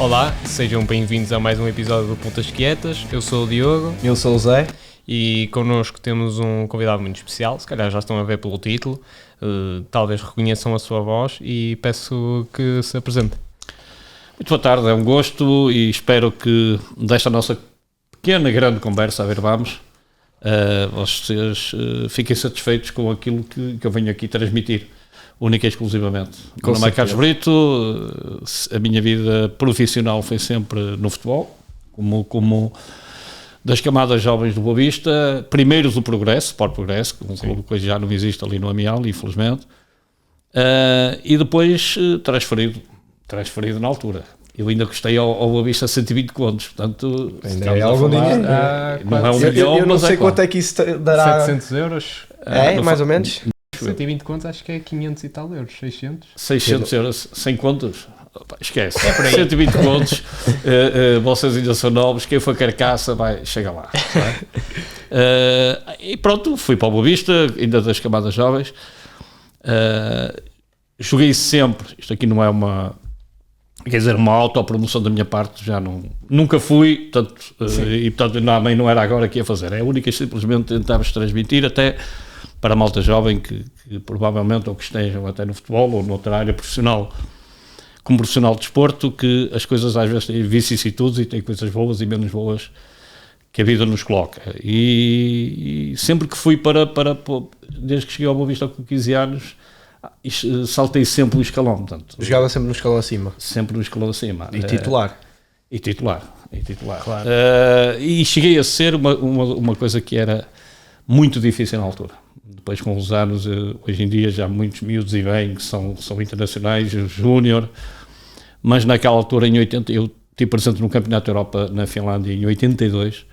Olá, sejam bem-vindos a mais um episódio do Pontas Quietas. Eu sou o Diogo. Eu sou o Zé. E connosco temos um convidado muito especial, se calhar já estão a ver pelo título, talvez reconheçam a sua voz e peço que se apresente. Muito boa tarde, é um gosto e espero que desta nossa pequena, grande conversa, a ver, vamos, vocês fiquem satisfeitos com aquilo que eu venho aqui transmitir, única e exclusivamente. Meu nome é Carlos Brito, a minha vida profissional foi sempre no futebol, como das camadas jovens do Boa Vista, primeiros do Progresso, Sport Progresso, um clube que já não existe ali no Amial, infelizmente, e depois transferido na altura. Eu ainda custei ao Boa Vista 120 contos, portanto... Ainda é algo dinheiro. Não é um milhão, eu não sei quanto claro. é que isso dará... 700 euros? Mais ou menos? 120 contos, acho que é 500 e tal euros, 600. 600 euros, sem contos? Opa, esquece, é por aí. 120 contos, vocês ainda são novos, quem for carcaça chega lá. E pronto, fui para o Boa Vista, ainda das camadas jovens, joguei sempre, isto aqui não é uma autopromoção da minha parte, nunca fui, e portanto também não era agora que ia fazer, é a única e simplesmente tentávamos transmitir até para a malta jovem que provavelmente ou que estejam até no futebol ou noutra área profissional, como profissional de desporto, que as coisas às vezes têm vicissitudes e têm coisas boas e menos boas que a vida nos coloca. E sempre que fui desde que cheguei ao Boa Vista com 15 anos, saltei sempre um escalão. Portanto, jogava sempre no escalão acima. Sempre no escalão acima. E titular. E titular. Claro. E cheguei a ser uma coisa que era muito difícil na altura. Depois, com os anos, hoje em dia já muitos miúdos e bem que são internacionais, júnior, mas naquela altura, em 80, eu estive presente no Campeonato da Europa na Finlândia em 82,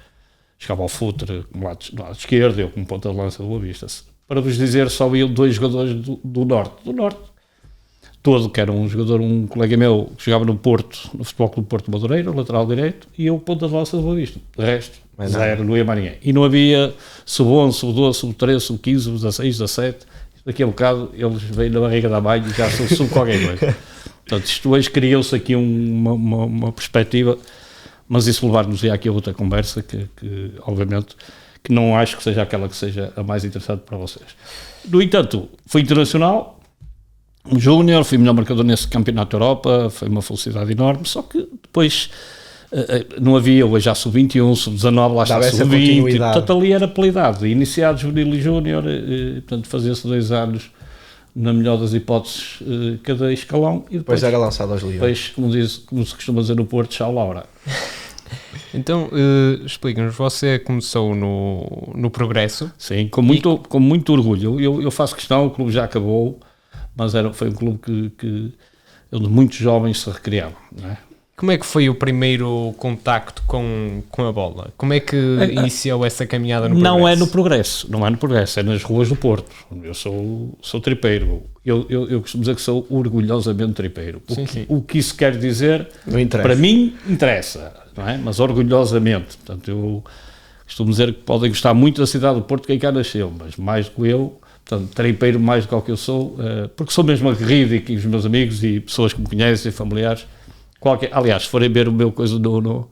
chegava ao futre como lado esquerdo, eu como ponta de lança do Boa Vista. Para vos dizer, só iam dois jogadores do Norte todo, que era um colega meu que jogava no Porto, no Futebol Clube Porto Madureira, lateral direito, e eu ponta de lança do Boa Vista. De resto, zero, não ia mais ninguém. E não havia sub-11, sub-12, sub-13, sub-15, sub-16, sub-17. Daqui a bocado eles veem na barriga da mãe e já são sub qualquer coisa. Portanto, isto hoje criou-se aqui uma perspectiva, mas isso levar-nos aqui a outra conversa que obviamente, que não acho que seja aquela que seja a mais interessante para vocês. No entanto, fui internacional, um júnior, fui melhor marcador nesse Campeonato da Europa, foi uma felicidade enorme, só que depois não havia, hoje já sub-21, sub-19, lá está sub-20, portanto ali era pela idade, iniciado juvenil e júnior, portanto fazia-se 2 anos, na melhor das hipóteses, cada escalão, e depois era lançado aos livros. Depois, como se costuma dizer no Porto, tchau Laura. Então, explica-nos, você começou no Progresso? Sim, com muito orgulho, eu faço questão, o clube já acabou, mas foi um clube onde muitos jovens se recriavam, não é? Como é que foi o primeiro contacto com a bola? Como é que iniciou essa caminhada no Progresso? Não é no Progresso, é nas ruas do Porto. Eu sou tripeiro. Eu costumo dizer que sou orgulhosamente tripeiro. O que isso quer dizer, para mim, interessa, não é? Mas orgulhosamente. Portanto, eu costumo dizer que podem gostar muito da cidade do Porto quem cá nasceu, mas mais do que eu, portanto, tripeiro mais do que eu sou, porque sou mesmo aguerrido e os meus amigos e pessoas que me conhecem, familiares. Aliás, se forem ver o meu coisa no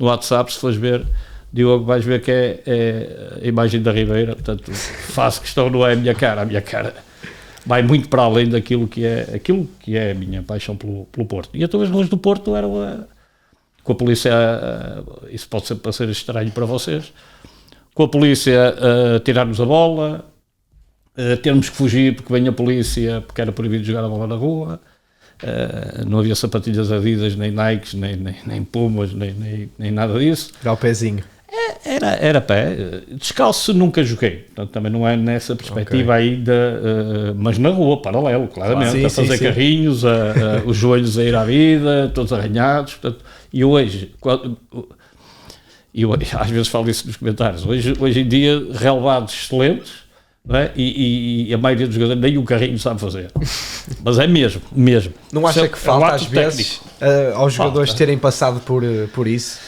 WhatsApp, se fores ver, Diogo, vais ver que é a imagem da Ribeira, portanto, faço questão, não é a minha cara vai muito para além daquilo que é a minha paixão pelo Porto. E então as ruas do Porto eram com a polícia, isso pode ser para ser estranho para vocês, com a polícia a tirar-nos a bola, termos que fugir porque vem a polícia, porque era proibido jogar a bola na rua. Não havia sapatilhas Adidas, nem Nikes, nem Pumas, nem nada disso. Era o pezinho. Era pé. Descalço nunca joguei. Portanto, também não é nessa perspectiva ainda, mas na rua, paralelo, claramente, a fazer carrinhos, os joelhos a ir à vida, todos arranhados. Portanto, e hoje, às vezes falo isso nos comentários, hoje em dia, relevados excelentes, não é? E a maioria dos jogadores nem o carrinho sabe fazer, mas é mesmo. Não acha que falta às vezes aos jogadores terem passado por isso?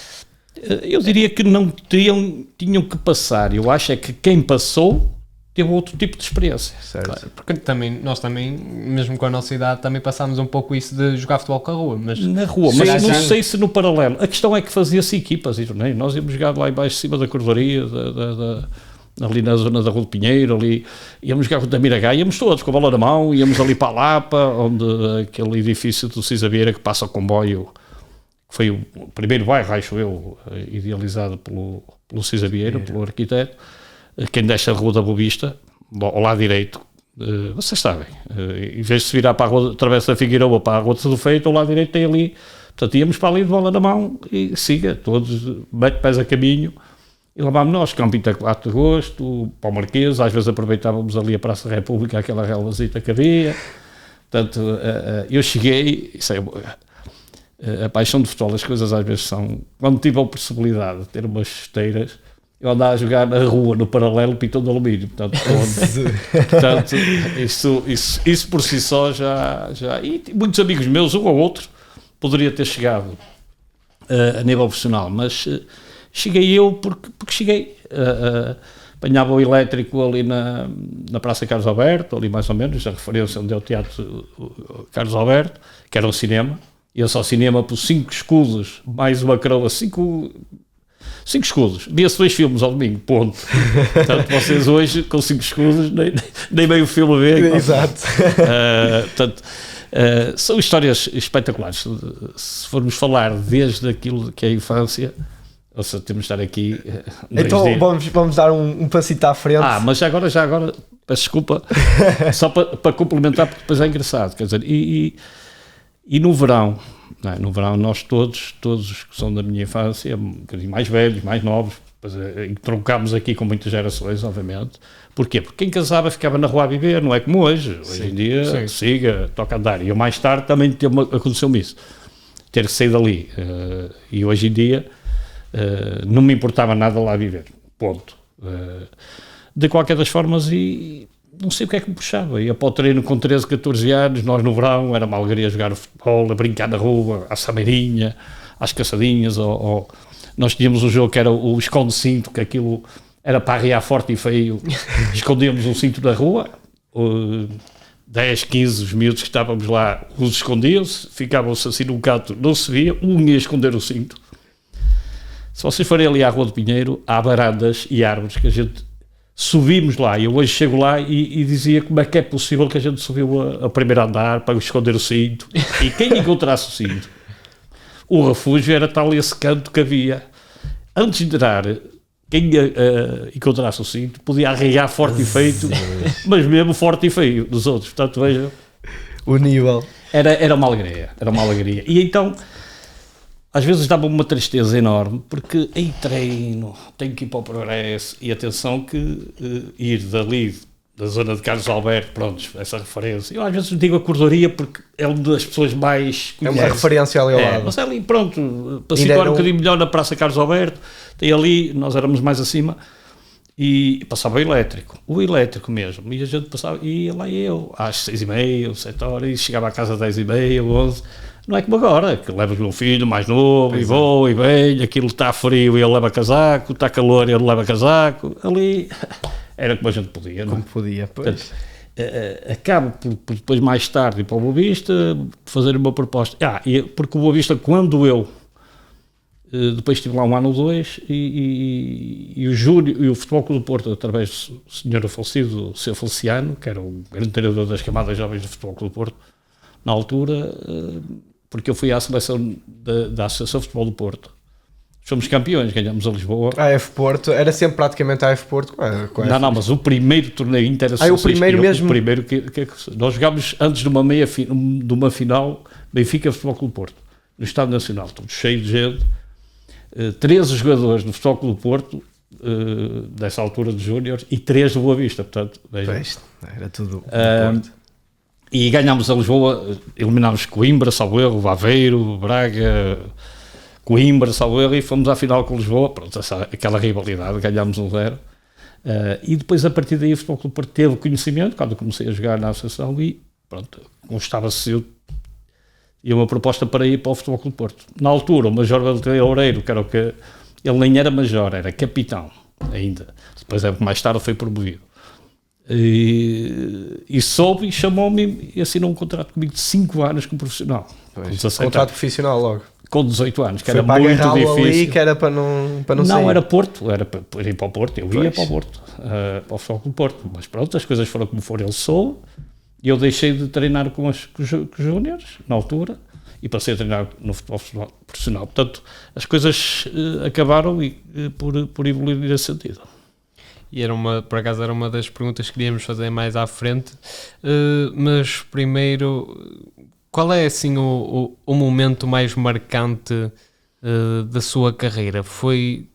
Eu diria que não tinham que passar. Eu acho é que quem passou teve outro tipo de experiência. Claro, porque nós também, mesmo com a nossa idade, também passámos um pouco isso de jogar futebol com a rua. Na rua, mas não sei se no paralelo. A questão é que fazia-se equipas e torneios. Nós íamos jogar lá embaixo, em cima da cordoaria, ali na zona da Rua do Pinheiro, ali, íamos jogar com a Miragaia, íamos todos com a bola na mão, íamos ali para a Lapa, onde aquele edifício do Cisabeira que passa o comboio, que foi o primeiro bairro, acho eu, idealizado pelo Cisabeira, pelo arquiteto, quem desce a Rua da Boa Vista, ao lado direito, vocês sabem, em vez de se virar para a rua, através da Figueiredo para a Rua de Tudo Feito, ao lado direito tem ali, portanto íamos para ali de bola na mão e siga, todos, mete pés a caminho, e lá vamos nós, Campo 4 de Agosto, para o Marquês, às vezes aproveitávamos ali a Praça da República, aquela relvazita que havia, portanto, eu cheguei, isso é, a paixão de futebol, as coisas às vezes são, quando tive a possibilidade de ter umas esteiras, eu andava a jogar na rua, no paralelo, pitão de alumínio, portanto, isso por si só já, e muitos amigos meus, um ou outro, poderia ter chegado a nível profissional, mas cheguei eu porque cheguei, apanhava o elétrico ali na Praça Carlos Alberto, ali mais ou menos, a referência onde é o Teatro Carlos Alberto, que era um cinema, ia só cinema por 5 escudos, mais uma coroa, 5 escudos, via-se 2 filmes ao domingo, ponto. Portanto, vocês hoje, com 5 escudos, nem meio filme vê. Exato. Portanto, são histórias espetaculares. Se formos falar desde aquilo que é a infância, ou seja, temos de estar aqui. Então vamos dar um passito à frente. Mas já agora, peço desculpa, só para complementar, porque depois é engraçado. Quer dizer, e no verão, não é? No verão nós todos os que são da minha infância, um bocadinho mais velhos, mais novos, troncámos aqui com muitas gerações, obviamente. Porquê? Porque quem casava ficava na rua a viver, não é como hoje. Hoje em dia, siga, toca andar. E eu mais tarde também aconteceu-me isso. Ter que sair dali. E hoje em dia não me importava nada lá viver. Ponto. De qualquer das formas, e não sei o que é que me puxava. Ia para o treino com 13, 14 anos, nós no verão, era uma alegria jogar futebol, a brincar na rua, à sameirinha, às caçadinhas, ou nós tínhamos um jogo que era o esconde-cinto, que aquilo era para arriar forte e feio, escondíamos um cinto da rua, 10, 15, os miúdos que estávamos lá, uns escondiam-se, ficavam-se assim num canto, não se via, um ia esconder o cinto. Se vocês forem ali à Rua do Pinheiro, há varandas e árvores que a gente subimos lá, e eu hoje chego lá e dizia como é que é possível que a gente subiu a primeiro andar para esconder o cinto, e quem encontrasse o cinto, o refúgio era tal esse canto que havia. Antes de entrar, quem encontrasse o cinto podia arregar forte e feito, mas mesmo forte e feio dos outros, portanto vejam. O nível. Era uma alegria, e então às vezes dava-me uma tristeza enorme, porque em treino tenho que ir para o Progresso, e atenção que ir dali, da zona de Carlos Alberto, pronto, essa referência, eu às vezes digo a cordoaria porque é uma das pessoas mais conhecem. É uma referência ali ao lado. Mas é ali, pronto, para situar um bocadinho melhor na Praça Carlos Alberto, tem ali, nós éramos mais acima, e passava o elétrico mesmo, e a gente passava, e ia lá eu, às 6h30, 7 horas, e chegava à casa às 10h30, 11h, não é como agora, que levas o meu filho mais novo, e vou, e venho, aquilo está frio e ele leva casaco, está calor e ele leva casaco, ali era como a gente podia, não é? Como podia, pois. Portanto, acabo por depois mais tarde ir para o Boa Vista, fazer uma proposta, porque o Boa Vista, quando eu depois estive lá 1 ano ou 2, e o Júnior e o Futebol Clube do Porto, através do senhor falecido, o Sr. Feliciano, que era o grande treinador das camadas jovens do Futebol Clube do Porto, na altura, porque eu fui à seleção da Associação Futebol do Porto. Fomos campeões, ganhamos a Lisboa. A AF Porto, era sempre praticamente a AF Porto. Não, mas o primeiro torneio interassociação. O primeiro mesmo? O primeiro que nós jogámos antes de uma final Benfica Futebol Clube do Porto, no Estádio Nacional, tudo cheio de gente. 13 jogadores do Futebol Clube do Porto, dessa altura de Júnior, e 3 do Boa Vista, portanto, era tudo Porto. E ganhámos a Lisboa, eliminámos Coimbra, salvo erro, Aveiro, Braga, Coimbra, salvo erro, e fomos à final com Lisboa, pronto, aquela rivalidade, ganhámos 1-0. E depois, a partir daí, o Futebol Clube do Porto teve conhecimento, quando eu comecei a jogar na associação, e pronto, constava-se e uma proposta para ir para o Futebol Clube do Porto. Na altura, o Major Valteiro Loureiro, que era o que... Ele nem era major, era capitão ainda. Depois, mais tarde, foi promovido. E soube e chamou-me e assinou um contrato comigo de 5 anos como profissional. Contrato profissional logo. Com 18 anos, que foi era muito difícil. Ali, que era para não sair. Não, era Porto, era para ir para o Porto, eu ia para o Porto, para o Futebol do Porto, mas pronto, as coisas foram como foram, ele soube, e eu deixei de treinar com os júniores, na altura, e passei a treinar no futebol profissional. Portanto, as coisas acabaram por evoluir nesse sentido. E por acaso era uma das perguntas que queríamos fazer mais à frente, mas primeiro, qual é assim o momento mais marcante da sua carreira? Foi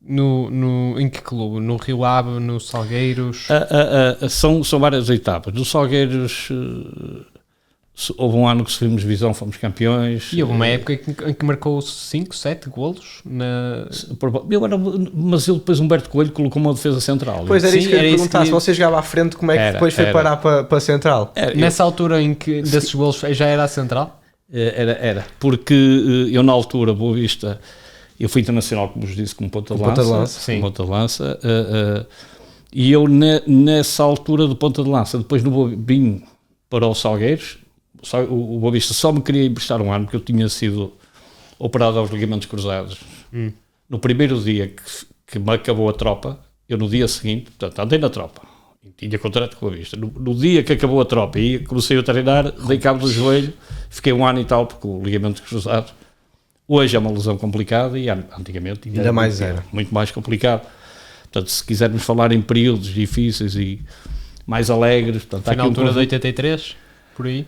em que clube? No Rio Ave, no Salgueiros? São várias etapas. No Salgueiros houve um ano que subimos divisão, fomos campeões. E houve uma época em que marcou 5, 7 golos? Mas ele depois, Humberto Coelho, colocou uma defesa central. Pois era isso que eu ia perguntar, se você jogava à frente, como é que depois foi parar para a central? Nessa altura em que desses golos já era a central? Era, porque eu na altura, Boa Vista, eu fui internacional, como vos disse, como ponta de lança, e eu nessa altura de ponta de lança, depois vim para o Salgueiros. O Boa Vista só me queria emprestar um ano, porque eu tinha sido operado aos ligamentos cruzados. No primeiro dia que me acabou a tropa, eu no dia seguinte, portanto, andei na tropa, tinha contrato com a Boa Vista. No dia que acabou a tropa e comecei a treinar, dei cabo do joelho, fiquei um ano e tal, porque o ligamento cruzado hoje é uma lesão complicada e antigamente ainda mais era muito mais complicado. Portanto, se quisermos falar em períodos difíceis e mais alegres... Portanto, foi na altura de 83, por aí?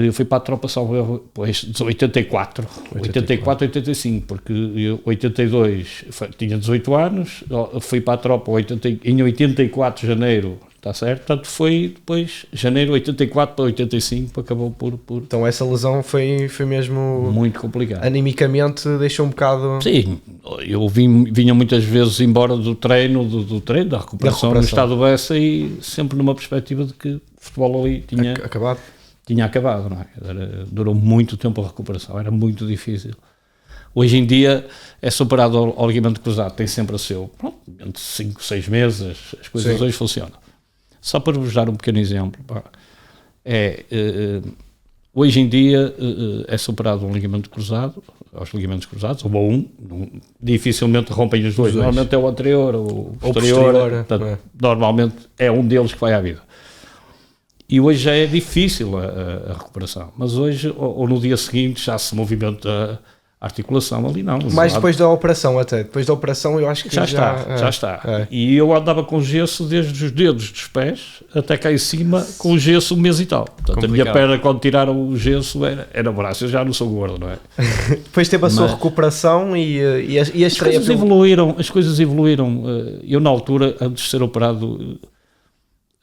Eu fui para a tropa salvo depois de 84, 85, porque eu 82 tinha 18 anos, fui para a tropa em 84 de janeiro, está certo? Portanto, foi depois janeiro 84 para 85, acabou por... Então essa lesão foi mesmo... muito complicado. Animicamente deixou um bocado... Sim, eu vinha muitas vezes embora do treino, da recuperação no estado do Bessa, e sempre numa perspectiva de que o futebol ali tinha acabado, não é? Durou muito tempo a recuperação, era muito difícil. Hoje em dia é superado ao ligamento cruzado, tem sempre o seu, entre 5, 6 meses, as coisas hoje funcionam. Só para vos dar um pequeno exemplo, hoje em dia é superado um ligamento cruzado, aos ligamentos cruzados, ou dificilmente rompem os dois. Normalmente é o anterior ou o posterior, portanto, normalmente é um deles que vai à vida. E hoje já é difícil a recuperação, mas hoje, ou no dia seguinte, já se movimenta a articulação ali, não. Mas depois da operação eu acho que já está. E eu andava com gesso desde os dedos dos pés até cá em cima, com o gesso um mês e tal. Portanto, a minha perna, quando tiraram o gesso, era braço. Eu já não sou gordo, não é? Depois teve a sua recuperação e a estreia... As coisas evoluíram. Eu, na altura, antes de ser operado...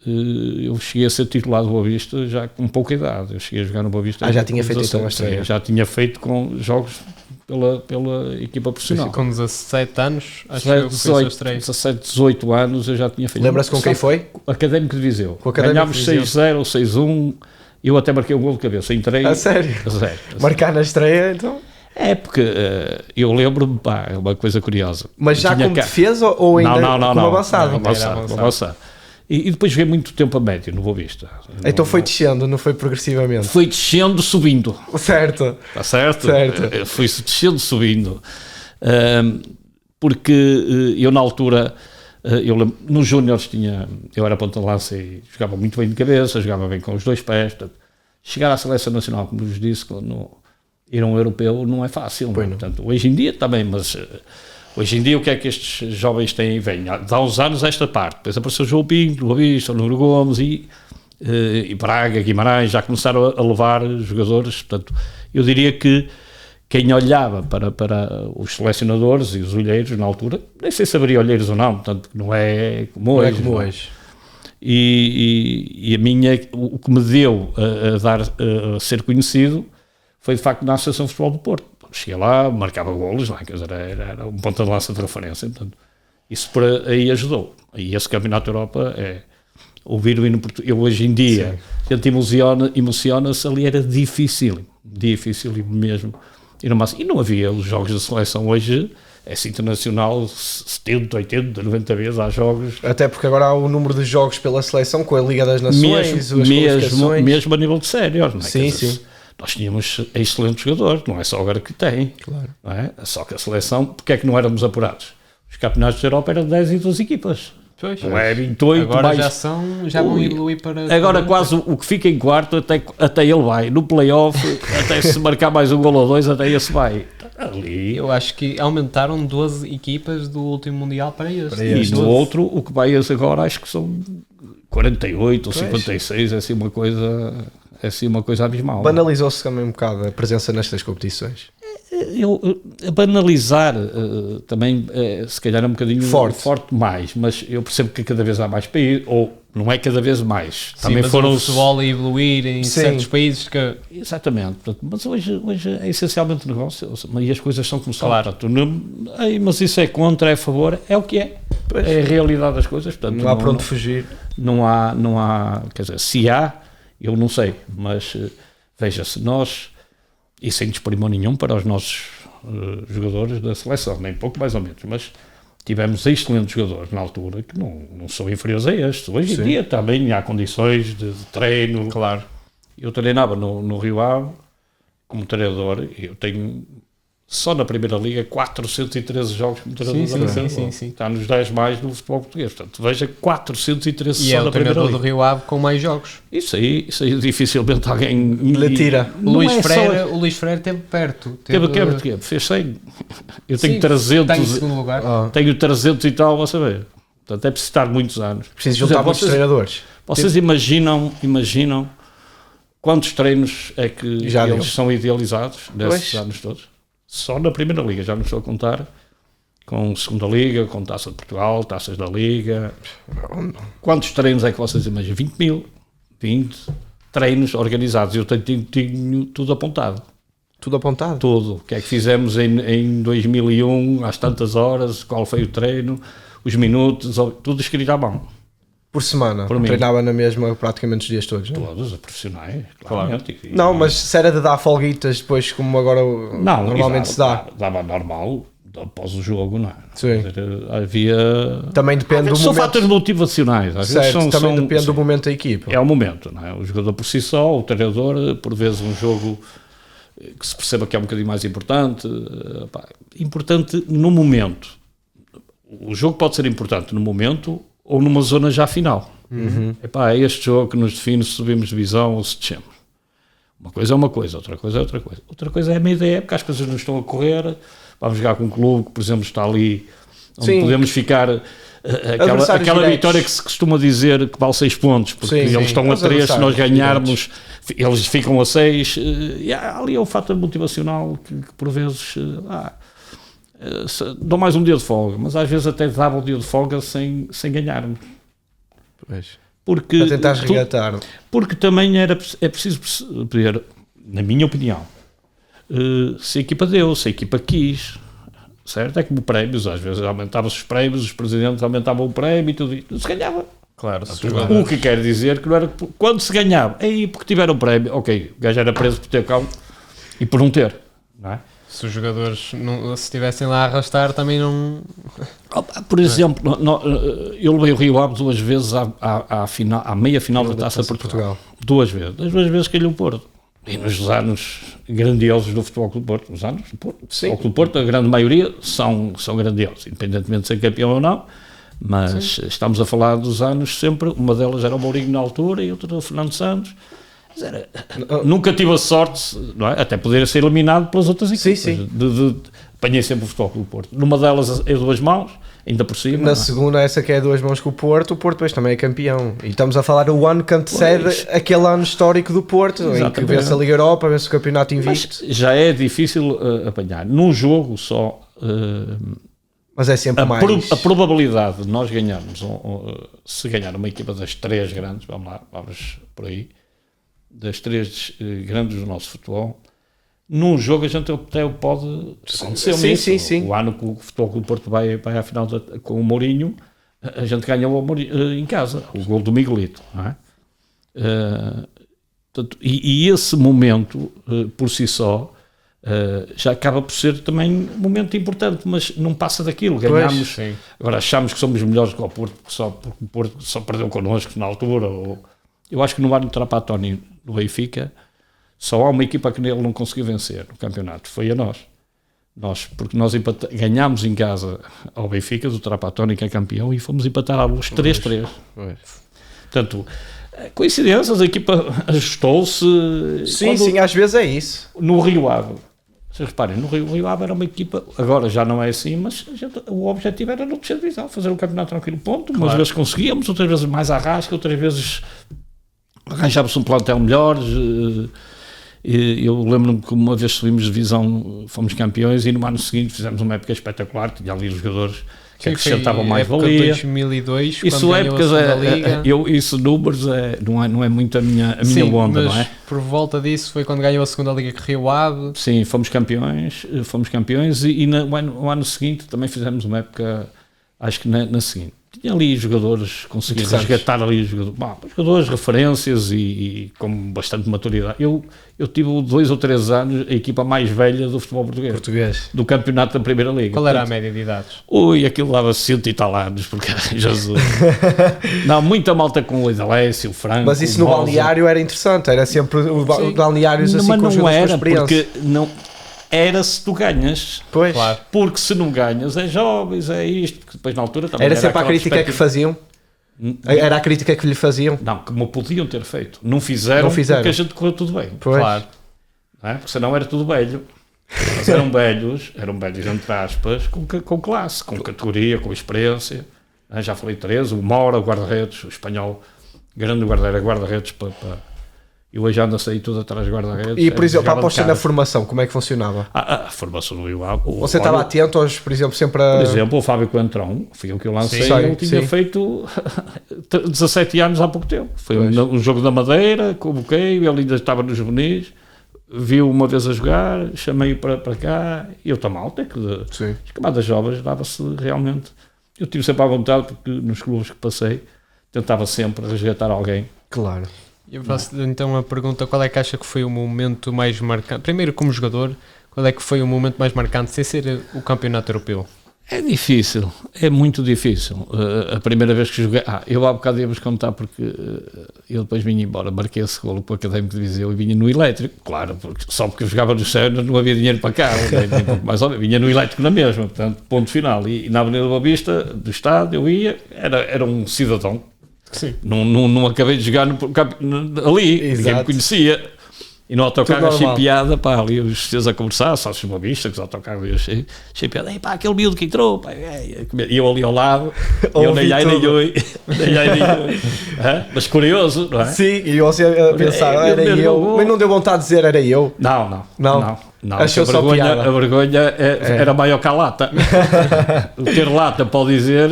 eu cheguei a ser titular do Boa Vista já com pouca idade. Eu cheguei a jogar no Boa Vista. Já tinha feito então a estreia? Já tinha feito com jogos pela equipa profissional. Com 17 anos, acho que foi a sua estreia. 17, 18 anos eu já tinha feito. Lembra-se com quem foi? O Académico de Viseu. Ganhámos 6-0 ou 6-1. Eu até marquei um gol de cabeça. Entrei. A sério? Marcar na estreia, então? É, porque eu lembro-me, é uma coisa curiosa. Mas já como defesa ou ainda como avançado? Avançado. E depois joguei muito tempo a médio no Boa Vista. Então foi descendo, não foi progressivamente? Foi descendo, subindo. Certo. Está certo? Foi descendo, subindo. Porque eu na altura, nos júniores eu era ponta de lança e jogava muito bem de cabeça, jogava bem com os dois pés. Portanto, chegar à seleção nacional, como vos disse, ir a um europeu não é fácil. Portanto, hoje em dia também, mas... Hoje em dia, o que é que estes jovens têm? Há uns anos esta parte, depois apareceu o João Pinto, Boa Vista, o Nuno Gomes e Braga, Guimarães, já começaram a levar jogadores. Portanto, eu diria que quem olhava para os selecionadores e os olheiros na altura, nem sei se haveria olheiros ou não, portanto, não é como hoje. E o que me deu a ser conhecido foi de facto na Associação de Futebol do Porto. Cheguei lá, marcava golos, era um ponta de lança de referência, portanto, isso por aí ajudou. E esse Campeonato da Europa ouvir o hino português. Eu hoje em dia, a gente emociona-se, ali era difícil mesmo. E não havia os jogos da seleção hoje, esse internacional 70, 80, 90 vezes há jogos. Até porque agora há o número de jogos pela seleção com a Liga das Nações, mesmo a nível de sénior, não é? Sim, sim. Nós tínhamos excelentes jogadores, não é só agora que tem. Claro. Não é? Só que a seleção, porque é que não éramos apurados? Os campeonatos da Europa eram 10 e 12 equipas. Pois. Não é 28, agora mais... já vão evoluir para... Agora quase o que fica em quarto, até ele vai. No play-off, até se marcar mais um gol ou dois, até esse vai. Ali. Eu acho que aumentaram 12 equipas do último Mundial para este. E no outro, o que vai agora, acho que são 48 ou 56, é assim uma coisa abismal. Banalizou-se também um bocado a presença nestas competições. Banalizar também se calhar é um bocadinho forte mais, mas eu percebo que cada vez há mais países, ou não é cada vez mais. Sim, também foram o futebol a evoluir em certos países que... Exatamente, mas hoje é essencialmente negócio, e as coisas são como são. Claro. Portanto, mas isso é contra, é a favor, é o que é. Pois. É a realidade das coisas. Portanto, não há para onde fugir. Não há, quer dizer, se há, eu não sei, mas veja-se, nós... E sem desprimor nenhum para os nossos jogadores da seleção, nem pouco mais ou menos, mas tivemos excelentes jogadores na altura que não são inferiores a estes. Hoje em dia também há condições de treino. Claro. Eu treinava no Rio Ave como treinador, e eu tenho só na Primeira Liga 413 jogos como treinador. Sim. Está nos 10 mais do futebol português. Portanto, veja 413 e só é na Primeira Liga. E é o treinador do Rio Ave com mais jogos. Isso aí dificilmente alguém lhe tira. O Luís Freire esteve perto. Teve quê? Fez 100. Eu tenho 300. Está em segundo lugar. Tenho 300 e tal, a saber. Portanto, é preciso estar muitos anos. Preciso juntar muitos treinadores. Vocês imaginam quantos treinos é que eles são idealizados desses anos todos? Só na Primeira Liga, já não estou a contar com Segunda Liga, com Taça de Portugal, Taças da Liga. Quantos treinos é que vocês imaginam? 20 treinos organizados. Eu tenho tudo apontado. Tudo apontado? Tudo. O que é que fizemos em 2001, às tantas horas, qual foi o treino, os minutos, tudo escrito à mão. Por semana? Treinava na mesma praticamente os dias todos? Não? Todos, profissionais, claramente. Claro. Não, mas se era de dar folguitas depois, como agora normalmente se dá? Dava normal, após o jogo, não é? Sim. Havia... Também depende do são momento. fatores motivacionais. Às vezes também depende do momento da equipa. É o momento, não é? O jogador por si só, o treinador, por vezes um jogo que se perceba que é um bocadinho mais importante. Importante no momento. O jogo pode ser importante no momento ou numa zona já final. É este jogo que nos define se subimos divisão ou se descemos. Uma coisa é uma coisa, outra coisa é outra coisa. Outra coisa é a meia da época, as coisas não estão a correr, vamos jogar com um clube que, por exemplo, está ali, onde podemos ficar... Aquela vitória que se costuma dizer que vale 6 pontos, porque eles estão a 3, se nós ganharmos, eles ficam a 6. Ali é um fator motivacional que por vezes... dou mais um dia de folga, mas às vezes até dava um dia de folga sem ganharmos. Porque, para tentar resgatar. Porque também é preciso perceber, na minha opinião, se a equipa deu, se a equipa quis, certo? É como prémios, às vezes aumentavam-se os prémios, os presidentes aumentavam o prémio e tudo isso, se ganhava. Claro, o que quer dizer que não era quando se ganhava, aí porque tiveram prémio, ok, o gajo era preso por ter calma e por não ter, não é? Se os jogadores se estivessem lá a arrastar, também não... Por exemplo, eu levei o Rio Ave 2 vezes à meia-final da Taça de Portugal. 2 vezes. Das 2 vezes calhou o Porto. E nos anos grandiosos do Futebol Clube Porto, os anos do Porto, Futebol Clube Porto, a grande maioria são grandiosos, independentemente de ser campeão ou não, mas estamos a falar dos anos sempre, uma delas era o Mourinho na altura e outra o Fernando Santos. Nunca tive a sorte, não é? Até poder ser eliminado pelas outras equipes. Apanhei sempre o Futebol Clube Porto. Numa delas é 2 mãos, ainda por cima. Na segunda, essa que é 2 mãos com o Porto depois também é campeão. E estamos a falar o ano que antecede aquele ano histórico do Porto, em que vence a Liga Europa, vence o campeonato invicto. Mas já é difícil apanhar. Num jogo só... mas é sempre mais... A probabilidade de nós ganharmos, se ganhar uma equipa das 3 grandes, vamos por aí, das 3 grandes do nosso futebol, num jogo a gente até pode acontecer mesmo. Sim. O ano que o Futebol Clube do Porto vai à final com o Mourinho, a gente ganhou em casa, o gol do Miguelito, não é? E esse momento, por si só, já acaba por ser também um momento importante, mas não passa daquilo, ganhamos, agora achamos que somos melhores que o Porto, porque o Porto só perdeu connosco na altura, eu acho que no ano do Trapattoni do Benfica, só há uma equipa que ele não conseguiu vencer no campeonato, foi a nós, porque nós ganhámos em casa ao Benfica, do Trapattoni, que é campeão, e fomos empatar à Luz 3-3. Portanto, coincidências, a equipa ajustou-se. Sim, às vezes é isso. No Rio Ave, vocês reparem, no Rio Ave era uma equipa, agora já não é assim, mas o objetivo era não descer divisão, fazer um campeonato tranquilo, ponto. Umas vezes conseguíamos, outras vezes mais à rasca, outras vezes arranjávamos um plantel melhor. Eu lembro-me que uma vez subimos de divisão, fomos campeões, e no ano seguinte fizemos uma época espetacular, tinha ali os jogadores que acrescentavam mais valia. 2002, isso épocas isso números não é muito a minha onda, mas não é? Por volta disso foi quando ganhou a segunda liga que Rio Ave. Sim, fomos campeões e no ano seguinte também fizemos uma época, acho que na seguinte. Tinha ali jogadores, consegui resgatar ali jogadores, referências e com bastante maturidade. Eu tive 2 ou 3 anos a equipa mais velha do futebol português. Do campeonato da Primeira Liga. Qual era a média de idades? Aquilo dava 100 e tal anos, porque Jesus. Não, muita malta com o Idalécio, o Franco. Mas isso no balneário era interessante, era sempre o balneários assim mas com não era, porque não era se tu ganhas. Pois. Claro. Porque se não ganhas é jovens, é isto, porque depois na altura também era sempre a crítica que faziam. Era a crítica que lhe faziam. Não, como podiam ter feito. Não fizeram. Porque a gente correu tudo bem. Pois. Claro. Não é? Porque senão era tudo velho. Mas eram velhos entre aspas, com classe, com categoria, com experiência. Já falei 3, o Mora, o guarda-redes, o espanhol, grande guarda-redes para e hoje anda a sair tudo atrás de guarda-redes. E, por exemplo, para apostar na formação, como é que funcionava? A formação do Rio Ave. Você estava atento aos, por exemplo, sempre a... Por exemplo, o Fábio Coentrão, foi o que eu lancei, ele tinha feito 17 anos há pouco tempo. Foi um jogo da Madeira, convoquei, ele ainda estava nos juvenis, viu uma vez a jogar, chamei-o para cá, e eu estou até que as camadas jovens dava-se realmente... Eu tive sempre à vontade, porque nos clubes que passei, tentava sempre resgatar alguém. Claro. Eu faço então a pergunta, qual é que acha que foi o momento mais marcante? Primeiro, como jogador, qual é que foi o momento mais marcante sem ser o campeonato europeu? É difícil, é muito difícil. A primeira vez que joguei... eu há bocado ia-vos contar porque eu depois vinha embora, marquei esse golo para o Académico de Viseu e vinha no elétrico, claro, só porque eu jogava no Sena não havia dinheiro para cá, mais ou menos, vinha no elétrico na mesma, portanto, ponto final. E na Avenida Boa Vista, do Estado, eu ia, era um cidadão. Sim. Não acabei de jogar ali, ninguém me conhecia. E no autocarro achei piada, ali os senhores a conversar, só se uma vista, que os autocarros achei piada, aquele miúdo que entrou, e eu ali ao lado, eu nem ai nem oi, mas curioso, não é? Sim, e você a pensar, era eu, mas não deu vontade de dizer era eu. Não. Achou só piada. A vergonha era maior que a lata. Ter lata pode dizer,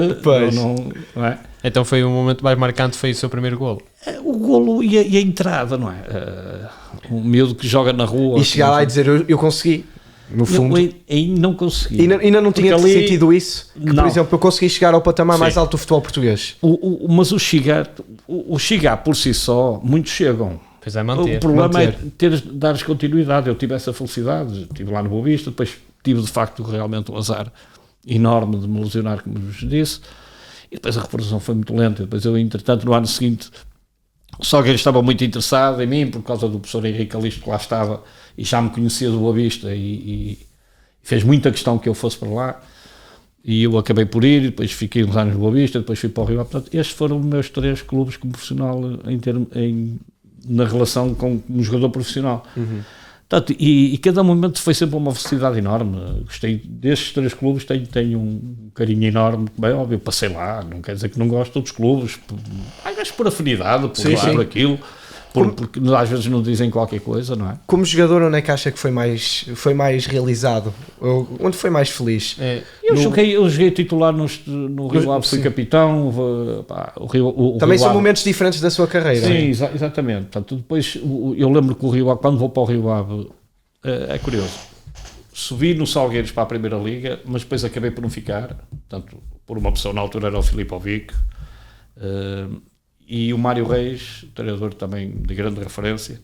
não é? Então foi o momento mais marcante, foi o seu primeiro golo? O golo e a entrada, não é? Um miúdo que joga na rua. E chegar lá e dizer, eu consegui, no fundo. Ainda não consegui. Ainda não tinha sentido isso? Que, por exemplo, eu consegui chegar ao patamar mais alto do futebol português. Mas o chegar por si só, muitos chegam. Pois é, manter. O problema é dar-lhes continuidade. Eu tive essa felicidade, estive lá no Boa Vista, depois tive de facto realmente um azar enorme de me lesionar, como vos disse. E depois a recuperação foi muito lenta. Depois eu, entretanto, no ano seguinte, só que ele estava muito interessado em mim, por causa do professor Henrique Alisto, que lá estava, e já me conhecia do Boa Vista, e fez muita questão que eu fosse para lá, e eu acabei por ir, depois fiquei uns anos no Boa Vista, depois fui para o Rio Ave. Portanto, estes foram os meus 3 clubes como profissional, na relação com um jogador profissional. Portanto, e cada momento foi sempre uma felicidade enorme. Gostei destes 3 clubes, tenho um carinho enorme. Bem, óbvio, passei lá, não quer dizer que não gosto de outros clubes, às vezes por afinidade, por aquilo, porque às vezes não dizem qualquer coisa, não é? Como jogador, onde é que acha que foi mais realizado? Onde foi mais feliz? Eu joguei titular no Rio Ave, fui capitão. Também são momentos diferentes da sua carreira. Sim, exatamente. Portanto, depois eu lembro que o Rio Ave, quando vou para o Rio Ave, é curioso. Subi no Salgueiros para a Primeira Liga, mas depois acabei por não ficar. Portanto, por uma pessoa na altura era o Filipovic. E o Mário Reis, treinador também de grande referência,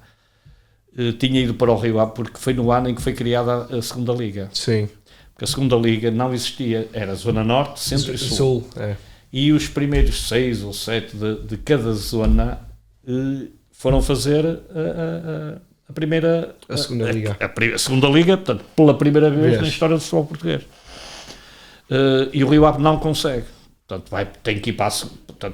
tinha ido para o Rio Ave, porque foi no ano em que foi criada a segunda Liga. Sim. Porque a segunda Liga não existia, era Zona Norte, Centro e Sul. É. E os primeiros 6 ou 7 de cada zona foram fazer a primeira... A segunda Liga. A segunda Liga, portanto, pela primeira vez na história do futebol português. E o Rio Ave não consegue. Portanto, tem que ir para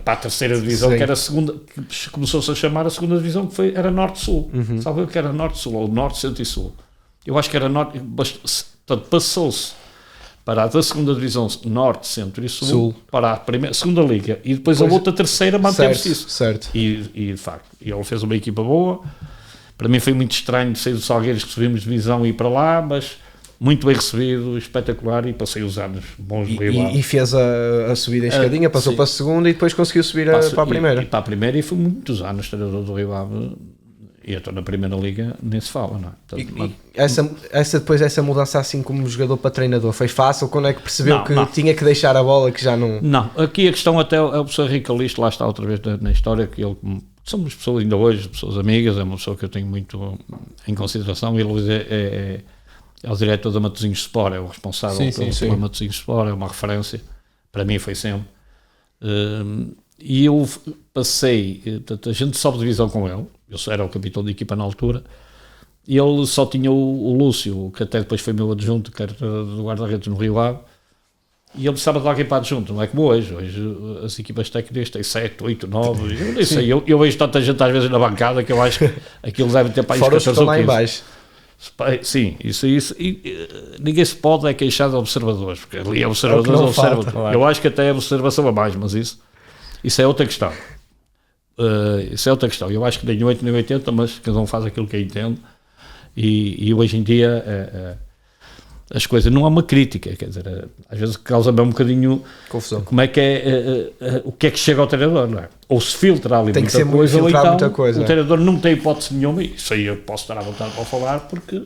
a terceira divisão, que era a segunda, que começou-se a chamar a segunda divisão, que era Norte-Sul. Sabe o que era Norte-Sul, ou Norte, Centro e Sul? Eu acho que era Norte, portanto, passou-se para a da segunda divisão Norte, Centro e Sul. Para a segunda Liga, e depois a outra terceira manteve-se isso. Certo. E de facto, ele fez uma equipa boa. Para mim foi muito estranho sair do Salgueiros, que subimos de divisão, e ir para lá, mas muito bem recebido, espetacular, e passei os anos bons de Rio Ave. E fez a subida em escadinha, passou para a segunda e depois conseguiu subir para a primeira. E para a primeira, e foi muitos anos treinador do Rio Ave, e eu estou na primeira liga, nem se fala, não é? Portanto, essa mudança assim como jogador para treinador, foi fácil? Quando é que percebeu que tinha que deixar a bola, que já não... Não, aqui a questão até é o professor Henrique Calixto, lá está outra vez na história, que ele, somos pessoas ainda hoje, pessoas amigas, é uma pessoa que eu tenho muito em consideração, e ele é o diretor da Matosinhos Sport, é o responsável pela Matosinhos Sport, é uma referência, para mim foi sempre. E eu passei, a gente sobe divisão com ele, eu era o capitão de equipa na altura, e ele só tinha o Lúcio, que até depois foi meu adjunto, que era do guarda-redes no Rio Ave, e ele precisava de alguém para adjunto, não é como hoje as equipas técnicas têm 7, 8, 9, eu nem sei, eu vejo tanta gente às vezes na bancada que eu acho que aquilo deve ter para aí 14 ou 15. Lá em baixo. Sim, isso. E ninguém se pode queixar de observadores, porque ali é observadores, observa. Claro. Eu acho que até é observação a mais, mas isso é outra questão. Isso é outra questão. Eu acho que nem 8 nem 80, mas cada um faz aquilo que entende. E hoje em dia as coisas não há uma crítica, quer dizer, às vezes causa-me um bocadinho confusão. Como é que o que é que chega ao treinador, não é? Ou se filtra ali muita coisa, ou então muita coisa. O treinador não tem hipótese nenhuma, e isso aí eu posso estar à vontade para falar, porque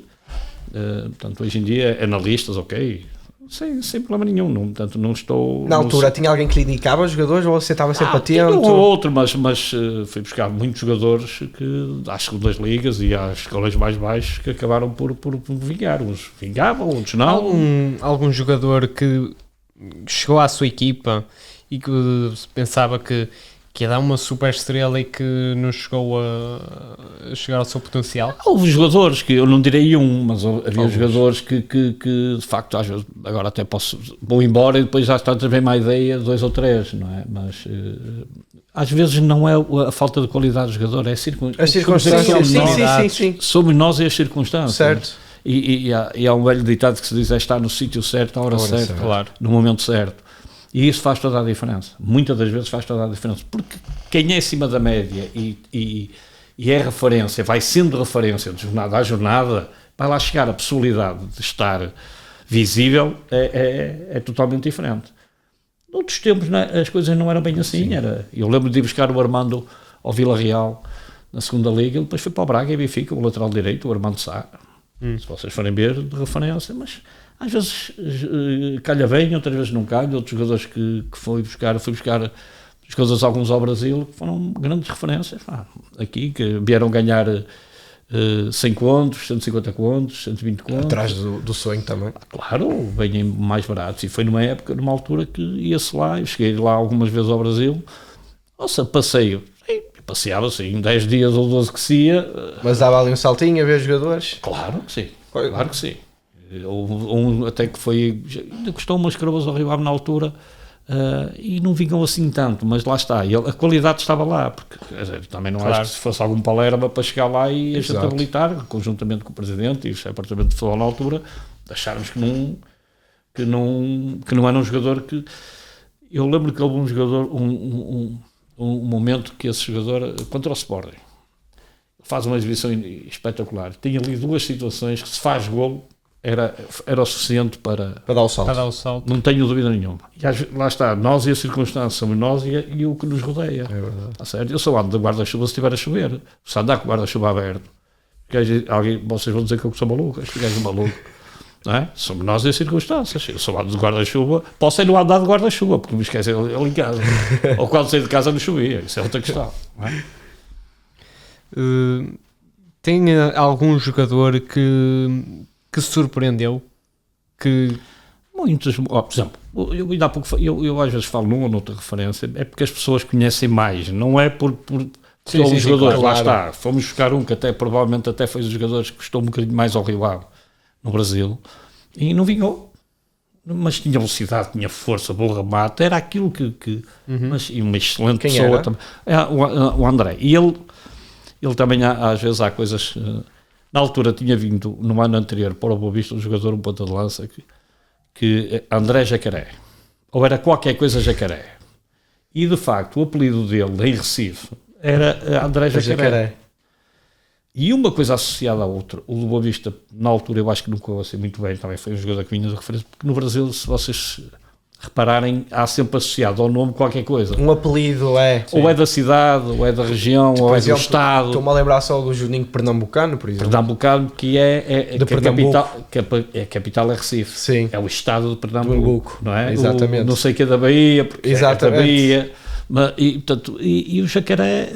portanto, hoje em dia analistas, ok, sem problema nenhum, portanto, não estou... Na altura tinha alguém que lhe indicava os jogadores, ou você estava sempre atento? Um ou outro, mas fui buscar muitos jogadores às segundas ligas e às escolas mais baixas que acabaram por vingar. Uns vingavam, outros não. Algum jogador que chegou à sua equipa e que pensava que ia dar uma super estrela e que não chegou a chegar ao seu potencial? Houve jogadores que eu não direi mas havia jogadores que de facto às vezes, agora até vou embora e depois já está também uma ideia, 2 ou 3, não é? Mas às vezes não é a falta de qualidade do jogador, é as circunstâncias. Sim. Somos nós e as circunstâncias. Certo. E há um velho ditado que se diz: estar no sítio certo, à hora certa, claro, no momento certo. E isso faz toda a diferença. Muitas das vezes faz toda a diferença. Porque quem é acima da média e é referência, vai sendo referência de jornada a jornada, vai lá chegar a possibilidade de estar visível, é totalmente diferente. Noutros tempos as coisas não eram bem assim. Eu lembro de ir buscar o Armando ao Vila Real na segunda liga, ele depois foi para o Braga e Benfica, o lateral direito, o Armando Sá. Se vocês forem ver, de referência, mas às vezes calha bem, outras vezes não calha. Outros jogadores que fui buscar jogadores alguns ao Brasil, que foram grandes referências aqui, que vieram ganhar 100 contos, 150 contos, 120 contos. Atrás do sonho também. Claro, vêm mais baratos. E foi numa altura que ia-se lá, eu cheguei lá algumas vezes ao Brasil, passeio. Passeava assim, 10 dias ou 12 que se ia. Mas dava ali um saltinho a ver jogadores? Claro que sim, claro que sim. Houve um até que foi, ainda custou umas cravas ao Rio Ave na altura, e não vingam assim tanto, mas lá está, a qualidade estava lá, porque também não acho que se fosse algum palerma para chegar lá e a gente habilitar, conjuntamente com o Presidente e o departamento de futebol na altura, acharmos que não era um jogador que... Eu lembro que houve um jogador, um momento que esse jogador, contra o Sporting, faz uma exibição espetacular, tem ali 2 situações que se faz golo, era o suficiente para dar o salto. Não tenho dúvida nenhuma. E lá está, nós e a circunstância, somos nós e o que nos rodeia. É verdade. Está certo? Eu só ando de guarda-chuva se estiver a chover. Se andar com o guarda-chuva aberto, vocês vão dizer que eu sou maluco, este gajo é maluco. Não é? Somos nós e as circunstâncias. Eu só ando de guarda-chuva, posso não andar de guarda-chuva, porque me esqueci ele em casa. Ou quando saí de casa não chovia, isso é outra questão. Não é? tem algum jogador que surpreendeu? Que... Muitos, por exemplo, eu ainda há pouco, eu às vezes falo numa ou noutra referência, é porque as pessoas conhecem mais, não é por Sim, os jogadores, claro. lá está, fomos buscar um que até provavelmente até foi dos jogadores que custou um bocadinho mais ao Rio Ave no Brasil, e não vingou, mas tinha velocidade, tinha força, bom remate, era aquilo mas, e uma excelente Quem pessoa era? também, o André, e ele também às vezes há coisas, na altura tinha vindo no ano anterior para o Boa Vista um jogador, um ponta de lança, que André Jacaré, ou era qualquer coisa Jacaré, e de facto o apelido dele em Recife era André Jacaré. E uma coisa associada à outra, o do Boa Vista na altura eu acho que nunca assim muito bem, também foi um jogador que vinha de referência, porque no Brasil, se vocês repararem, há sempre associado ao nome qualquer coisa, Um apelido é... ou é da cidade, ou é da região, ou é do estado. Estou-me a lembrar só do Juninho Pernambucano, por exemplo. Pernambucano, que é De que a capital é Recife. Sim. É o estado de Pernambuco, Pernambuco, não é? exatamente. Não sei que é da Bahia, porque Exatamente. é da Bahia. Mas, e o Jacaré,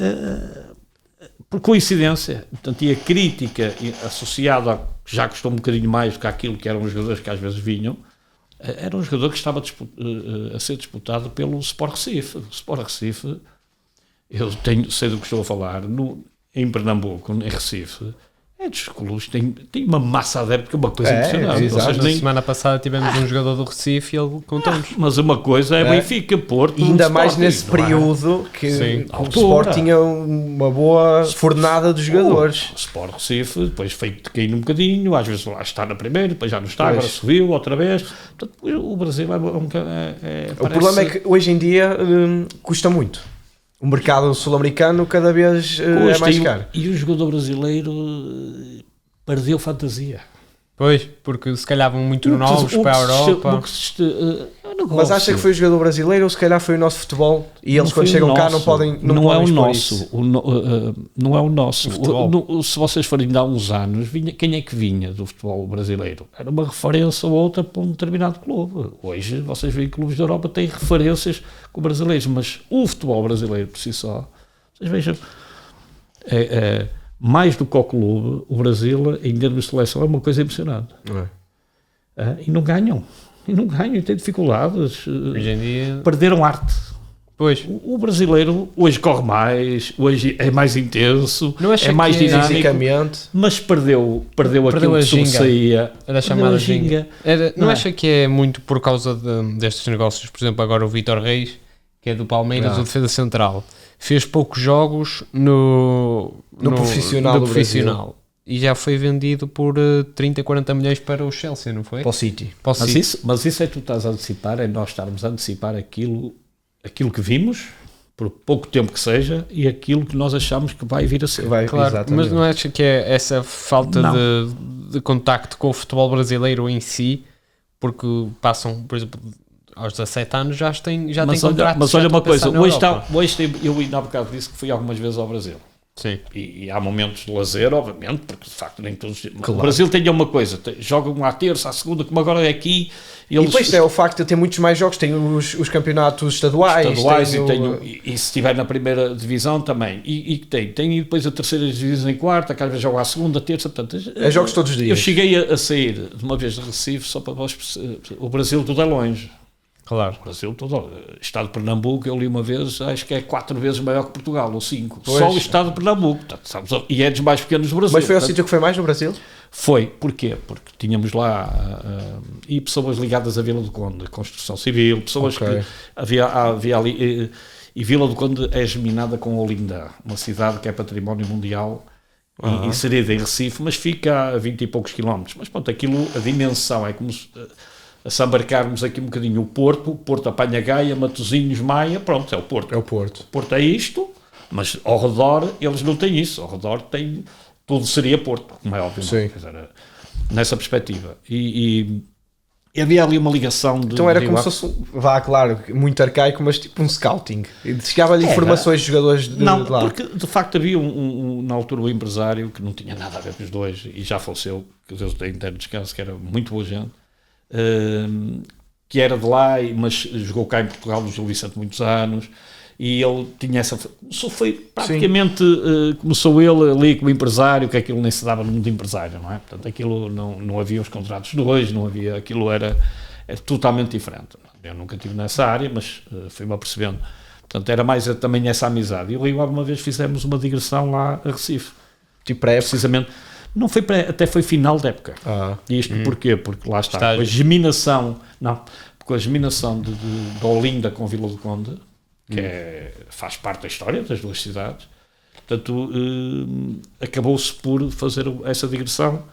por coincidência, portanto, e a crítica associada, já custou um bocadinho mais do que aquilo que eram os jogadores que às vezes vinham, era um jogador que estava a ser disputado pelo Sport Recife. O Sport Recife, eu sei do que estou a falar, em Pernambuco, em Recife, é dos clubes, tem uma massa adepta que é uma coisa impressionante. exato. Vocês Na nem- semana passada tivemos um jogador do Recife e ele contou-nos. Mas uma coisa é Benfica, Porto, E ainda mais Sporting, nesse não é? período que Sim. o Altura. Sport tinha uma boa fornada de jogadores. O Sport Recife, depois foi caindo um bocadinho, às vezes lá está na primeira, depois já não está, Pois. agora subiu outra vez. Portanto, o Brasil O problema é que hoje em dia custa muito. O mercado sul-americano cada vez é mais caro. E o jogador brasileiro perdeu fantasia. Pois, porque se calhar vão muito novos para a Europa. Mas acha que foi o jogador brasileiro ou se calhar foi o nosso futebol e eles quando chegam cá não podem não é podem o expor nosso isso? não é o nosso O futebol. se vocês forem de há uns anos, quem é que vinha do futebol brasileiro? Era uma referência ou outra para um determinado clube. Hoje vocês veem que clubes da Europa têm referências com brasileiros, mas o futebol brasileiro por si só, vocês vejam, mais do que o clube, o Brasil em termos de seleção é uma coisa impressionante. E não ganham, e têm dificuldades, Hoje em dia. perderam arte. Pois. O brasileiro hoje corre mais, hoje é mais intenso, Não acha é mais que dinâmico, Fisicamente. mas perdeu aquilo a que ginga. sobressaía. Era chamada a ginga. Não acha que é muito por causa destes negócios? Por exemplo, agora o Vítor Reis, que é do Palmeiras, o defesa central, fez poucos jogos no profissional do profissional e já foi vendido por 30, 40 milhões para o Chelsea, não foi? Para o City. Para o City. Mas isso é que tu estás a antecipar, é nós estarmos a antecipar aquilo que vimos, por pouco tempo que seja, e aquilo que nós achamos que vai vir a ser. Vai, Claro, exatamente. mas não acha que é essa falta Não. de contacto com o futebol brasileiro em si, porque passam, por exemplo, aos 17 anos já têm contratos. Mas olha já uma estão a pensar coisa, na Europa. eu ainda há bocado disse que fui algumas vezes ao Brasil. Sim. E há momentos de lazer, obviamente, porque de facto nem todos. Claro. O Brasil tem uma coisa, jogam à terça, à segunda, como agora é aqui. E depois é o facto de ter muitos mais jogos, tem os campeonatos estaduais, e se estiver na primeira divisão também, e tem depois a terceira divisão em quarta, que às vezes joga à segunda, terça, portanto, é jogos todos os dias. eu cheguei a sair de uma vez de Recife só para vós, o Brasil tudo é longe. Claro. O Brasil todo, Estado de Pernambuco, eu li uma vez, acho que é 4 vezes maior que Portugal, ou 5. Pois. Só o Estado de Pernambuco, portanto, e é dos mais pequenos do Brasil. Mas foi ao portanto, sítio que foi mais no Brasil? Foi, porquê? Porque tínhamos lá e pessoas ligadas à Vila do Conde, construção civil, pessoas Ok. que havia ali, e Vila do Conde é geminada com Olinda, uma cidade que é património mundial, inserida em Recife, mas fica a 20 e poucos quilómetros. Mas pronto, aquilo, a dimensão é como se embarcarmos aqui um bocadinho o Porto apanha Gaia, Matosinhos, Maia, pronto, é o Porto. É o Porto. O Porto é isto, mas ao redor eles não têm isso, ao redor tem, tudo seria Porto, como é óbvio. Sim. Quer dizer, nessa perspectiva. E havia ali uma ligação de... Então era de como se fosse, vá, claro, muito arcaico, mas tipo um scouting. E chegava-lhe informações de jogadores de Não, lá. porque de facto havia na altura um empresário que não tinha nada a ver com os dois e já faleceu, que Deus tem interno descanso, que era muito boa gente, que era de lá, mas jogou cá em Portugal no Gil Vicente muitos anos e ele tinha essa... Começou ele ali como empresário, que aquilo nem se dava no mundo empresário, não é? Portanto, aquilo não havia os contratos de hoje, não havia... Aquilo era totalmente diferente. Eu nunca estive nessa área, mas fui-me apercebendo. Portanto, era mais também essa amizade. E eu e alguma vez fizemos uma digressão lá a Recife. Tipo pré-época? Precisamente. Não foi até foi final da época. E isto porquê? Porque lá está. A germinação... Não, porque a germinação de Olinda com Vila do Conde, que faz parte da história das duas cidades, portanto, acabou-se por fazer essa digressão.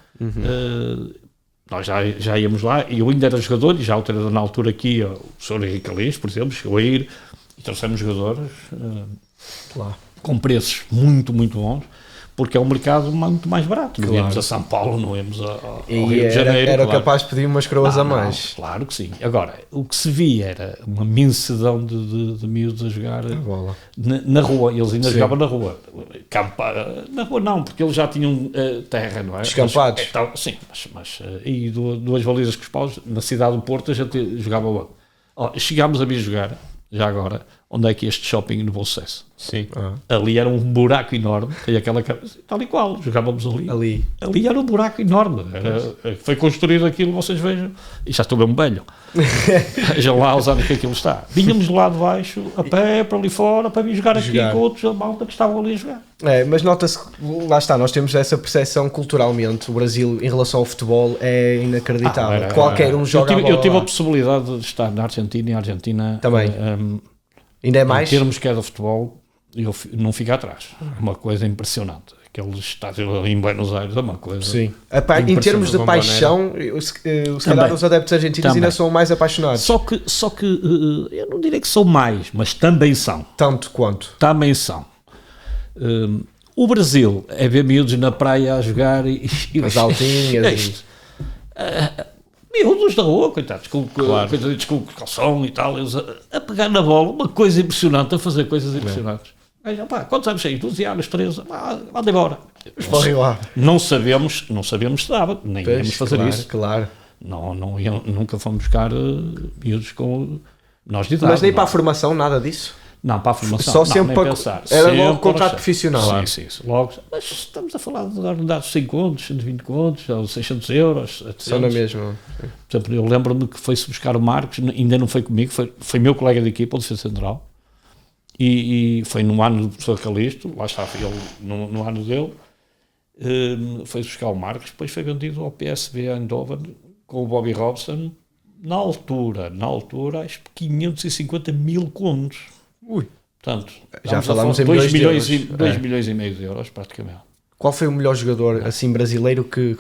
Nós já íamos lá, e eu ainda era jogador, e já o treinador na altura aqui, o Sr. Henrique Alins, por exemplo, chegou a ir, e trouxemos jogadores com preços muito, muito bons, porque é um mercado muito mais barato. Não íamos a São Paulo, não íamos ao Rio de Janeiro. Era capaz de pedir umas coroas a mais. Claro que sim. Agora, o que se via era uma imensidão de miúdos a jogar na rua. Eles ainda jogavam na rua. Na rua não, porque eles já tinham terra, não é? Descampados. Sim, mas e duas balizas com os paus, na cidade do Porto, a gente jogava lá. Chegámos a vir jogar, já agora, onde é que este shopping no Bom Sucesso? Sim. Ali era um buraco enorme, tem aquela tal e qual, jogávamos ali. Ali era um buraco enorme. Foi construído aquilo, vocês vejam, e já estou mesmo velho. Vejam lá os anos que aquilo está. Vínhamos lá de baixo, a pé, para ali fora, para vir jogar aqui com outros a malta que estavam ali a jogar. Mas nota-se, lá está, nós temos essa percepção culturalmente. O Brasil, em relação ao futebol, é inacreditável. Qualquer um joga eu tive a possibilidade de estar na Argentina, e a Argentina... Também. Ainda é mais? Em termos que é do futebol, eu não fico atrás. É uma coisa impressionante. Aquele estádio ali em Buenos Aires é uma coisa... Sim. Em termos de paixão, se calhar os adeptos argentinos ainda são mais apaixonados. Só que eu não direi que são mais, mas também são. Tanto quanto? Também são. O Brasil é ver miúdos na praia a jogar e as altinhas. Miúdos da rua, coitados, com calção e tal, eles a pegar na bola, uma coisa impressionante, a fazer coisas impressionantes. Quantos anos tens? 12 anos, 13, manda embora. Não sabemos se dava, nem íamos fazer isso. Claro. Nunca fomos buscar miúdos com nós de idade. Mas nem para a formação, nada disso? Não, para a formação, só sempre para pensar. Era logo contrato profissional. Sim, logo. Mas estamos a falar de dar 100 contos, 120 contos, ou 600 euros, 700. Só na mesma. Por exemplo, eu lembro-me que foi-se buscar o Marcos, ainda não foi comigo, foi meu colega de equipa, o defesa central, e foi no ano do professor Calisto, lá está ele no ano dele, foi-se buscar o Marcos, depois foi vendido ao PSV Eindhoven com o Bobby Robson, na altura, acho que 550 mil contos. Portanto, já falamos em 2 milhões e meio de euros, praticamente. Qual foi o melhor jogador assim brasileiro que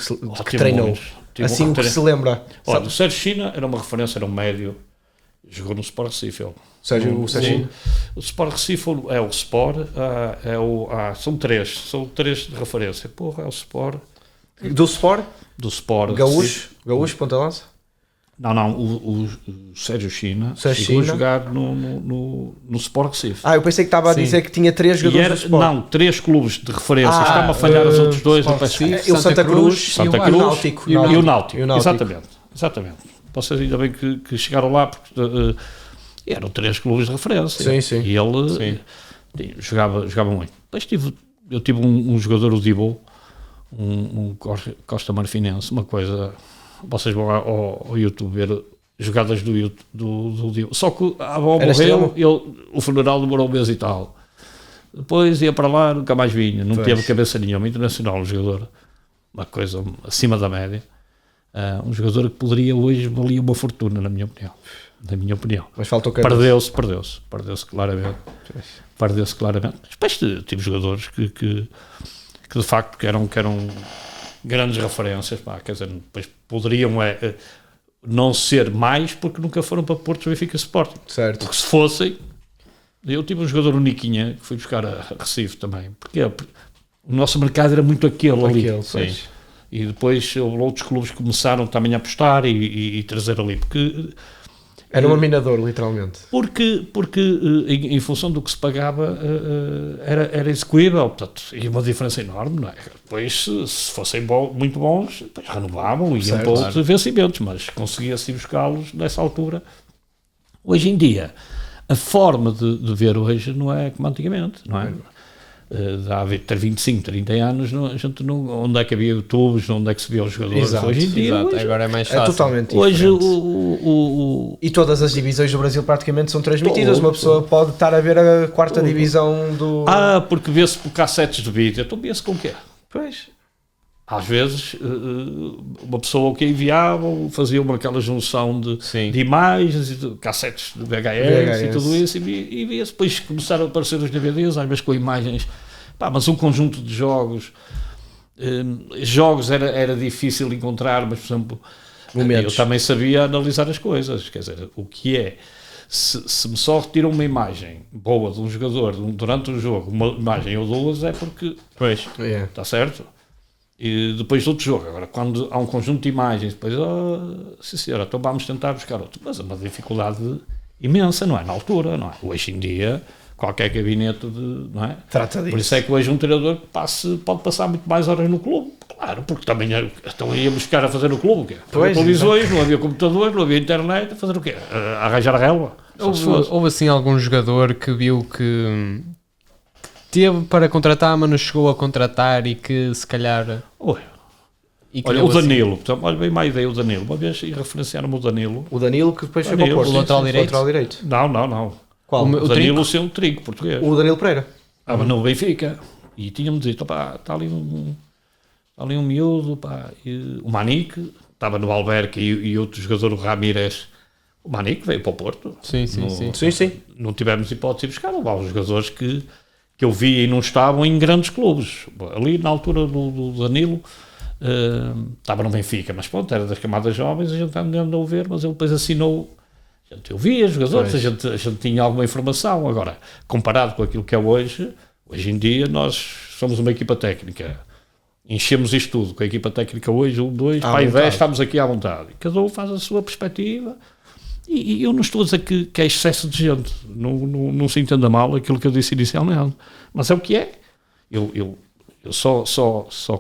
treinou? Assim que se lembra? Olha, o Sérgio China era uma referência, era um médio, jogou no Sport Recife. O Sport Recife é o Sport, são três de referência. É o Sport. Do Sport? Do Sport. Gaúcho, ponta lança? Não, o Sérgio China chegou a jogar no Sport Recife. Eu pensei que estava a dizer que tinha 3 jogadores do Sport. Não, 3 clubes de referência. Está-me a falhar os outros 2. O Santa Cruz e o Náutico. E o Náutico. Exatamente. Vocês ainda bem que chegaram lá, porque eram 3 clubes de referência. Sim. E ele jogava muito. Depois eu tive um jogador, o Dibo, um Costa Marfinense, uma coisa... Vocês vão lá ao YouTube ver jogadas do Dibo. Só que a avó morreu, o funeral demorou 1 mês e tal. Depois ia para lá, nunca mais vinha. Não teve cabeça nenhuma. Internacional, um jogador. Uma coisa acima da média. Um jogador que poderia hoje valia uma fortuna, na minha opinião. Mas faltou cabeça. Perdeu-se claramente. Mas depois tive jogadores que de facto eram grandes referências, quer dizer, depois poderiam não ser mais porque nunca foram para Porto, Benfica, Sporting. Certo. Porque se fossem, eu tive um jogador, o Niquinha, que fui buscar a Recife também, porque o nosso mercado era muito aquele ali. Sim. E depois outros clubes começaram também a apostar e trazer ali, porque... Era um minador, literalmente. Porque em função do que se pagava era execuível, portanto, e uma diferença enorme, não é? Depois, se fossem muito bons, depois renovavam e iam para outros vencimentos, mas conseguia-se buscá-los nessa altura. Hoje em dia, a forma de ver hoje não é como antigamente, não é? Há 25, 30 anos, a gente não, onde é que havia YouTubes, onde é que se via os jogadores. Exato, hoje em dia, hoje, agora é mais fácil. É totalmente hoje diferente. E todas as divisões do Brasil praticamente são transmitidas. Uma pessoa pode estar a ver a quarta divisão do... porque vê-se por cassetes de vídeo. Então vê-se com o quê? Pois. Às vezes, uma pessoa que enviava fazia aquela junção de imagens, de cassetes de VHS e tudo isso, e via-se. Depois começaram a aparecer os DVDs, às vezes com imagens, mas um conjunto de jogos. Jogos era difícil encontrar, mas, por exemplo, eu também sabia analisar as coisas. Quer dizer, o que é? Se me só retiram uma imagem boa de um jogador durante um jogo, uma imagem ou duas, é porque... Pois. Está certo? E depois de outro jogo, agora quando há um conjunto de imagens, depois, sim senhora, então vamos tentar buscar outro, mas é uma dificuldade imensa, não é? Na altura, não é? Hoje em dia, qualquer gabinete não é? Trata disso. Por isso é que hoje um treinador pode passar muito mais horas no clube, claro, porque também então ia buscar a fazer no clube, o quê? Não havia televisões, não havia computadores, não havia internet, a fazer o quê? A arranjar a relva. Houve assim algum jogador que viu que teve para contratar, mas não chegou a contratar e que se calhar... Olha, o Danilo, assim. Olha bem má ideia o Danilo, uma vez referenciaram-me o Danilo. O Danilo que depois foi para o Porto. O lateral direito? Não. Qual? O Danilo, o Trigo, português. O Danilo Pereira. Mas no Benfica. E tínhamos dito, está ali um miúdo, o Manique, estava no Alberque e outro jogador, o Ramírez. O Manique veio para o Porto. Sim. Não tivemos hipótese de buscar. Houve jogadores que eu vi e não estavam em grandes clubes. Ali na altura do Danilo estava no Benfica, mas pronto, era das camadas jovens, a gente andou a ver, mas ele depois assinou. Eu via jogadores, a gente tinha alguma informação. Agora, comparado com aquilo que é hoje em dia nós somos uma equipa técnica, enchemos isto tudo com a equipa técnica hoje, 1, 2, 10, estamos aqui à vontade, cada um faz a sua perspectiva. E eu não estou a dizer que é excesso de gente, não se entenda mal aquilo que eu disse inicialmente, mas é o que é. Eu só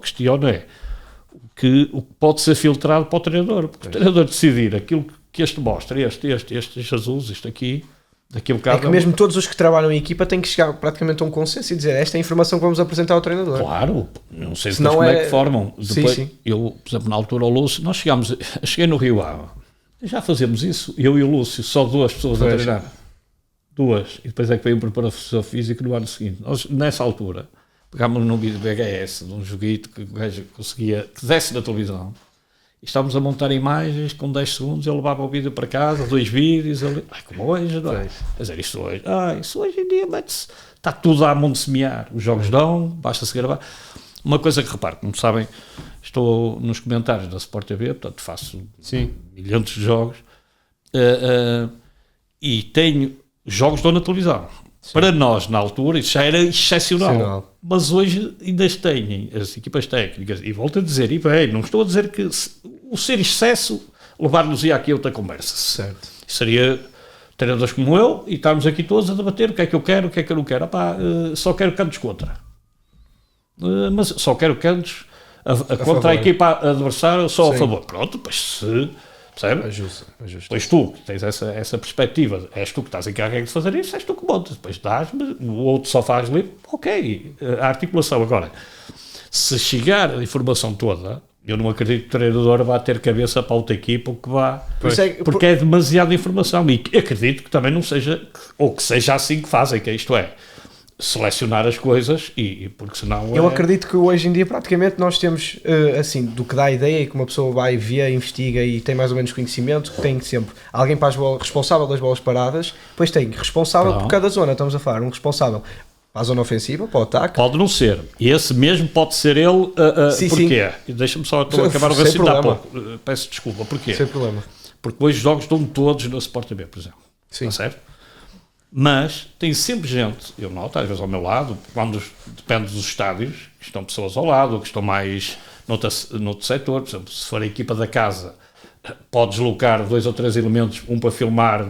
questiono o que pode ser filtrado para o treinador, porque o treinador decidir aquilo que este mostra, este Jesus, isto aqui, daqui a bocado... É que mesmo todos os que trabalham em equipa têm que chegar praticamente a um consenso e dizer esta é a informação que vamos apresentar ao treinador. Claro, não sei se como é que formam. Depois, sim. Eu, por exemplo, na altura ao Lúcio, nós cheguei no Rio Ave. Já fazemos isso, eu e o Lúcio, só 2 pessoas a treinar. 2. E depois é que veio um preparador físico no ano seguinte. Nós, nessa altura, pegámos num vídeo VHS, de um joguito que o gajo conseguia, que desse na televisão. E estávamos a montar imagens, com 10 segundos, ele levava o vídeo para casa, 2 vídeos, como hoje, não é? Quer dizer, isso hoje em dia está tudo à mão de semear. Os jogos dão, basta-se gravar. Uma coisa que reparo, como sabem, estou nos comentários da Sport TV, portanto faço milhares de jogos, e tenho jogos dou na televisão. Sim. Para nós, na altura, isso já era excepcional. Mas hoje ainda têm as equipas técnicas, e volto a dizer, e bem, não estou a dizer que o ser excesso levar-nos-ia aqui a outra conversa. Certo. Seria treinadores como eu, e estarmos aqui todos a debater o que é que eu quero, o que é que eu não quero. Só quero cantos contra. Mas só quero cantos contra a equipa adversária, só a favor. Pronto, pois se... Percebe? É justo. Pois tu que tens essa perspectiva, és tu que estás encarregue de fazer isso, és tu que montas, depois dás-me, o outro só faz livre, ok, a articulação. Agora, se chegar a informação toda, eu não acredito que o treinador vá ter cabeça para outra equipa que vá, porque é demasiada informação, e acredito que também não seja, ou que seja assim que fazem, que isto é, selecionar as coisas e porque senão... Eu acredito que hoje em dia praticamente nós temos, assim, do que dá a ideia e que uma pessoa vai, vê, investiga e tem mais ou menos conhecimento, que tem sempre alguém para as bolas, responsável das bolas paradas, depois tem responsável por cada zona, estamos a falar, um responsável para a zona ofensiva, para o ataque. Pode não ser, e esse mesmo pode ser ele, porquê? Deixa-me só acabar o raciocínio há pouco, peço desculpa, porquê? Sem problema. Porque hoje os jogos estão todos na Sport TV, por exemplo, está certo? Mas tem sempre gente, eu noto, às vezes ao meu lado, quando depende dos estádios, que estão pessoas ao lado, que estão mais noutro setor, por exemplo, se for a equipa da casa, pode deslocar 2 ou 3 elementos, um para filmar,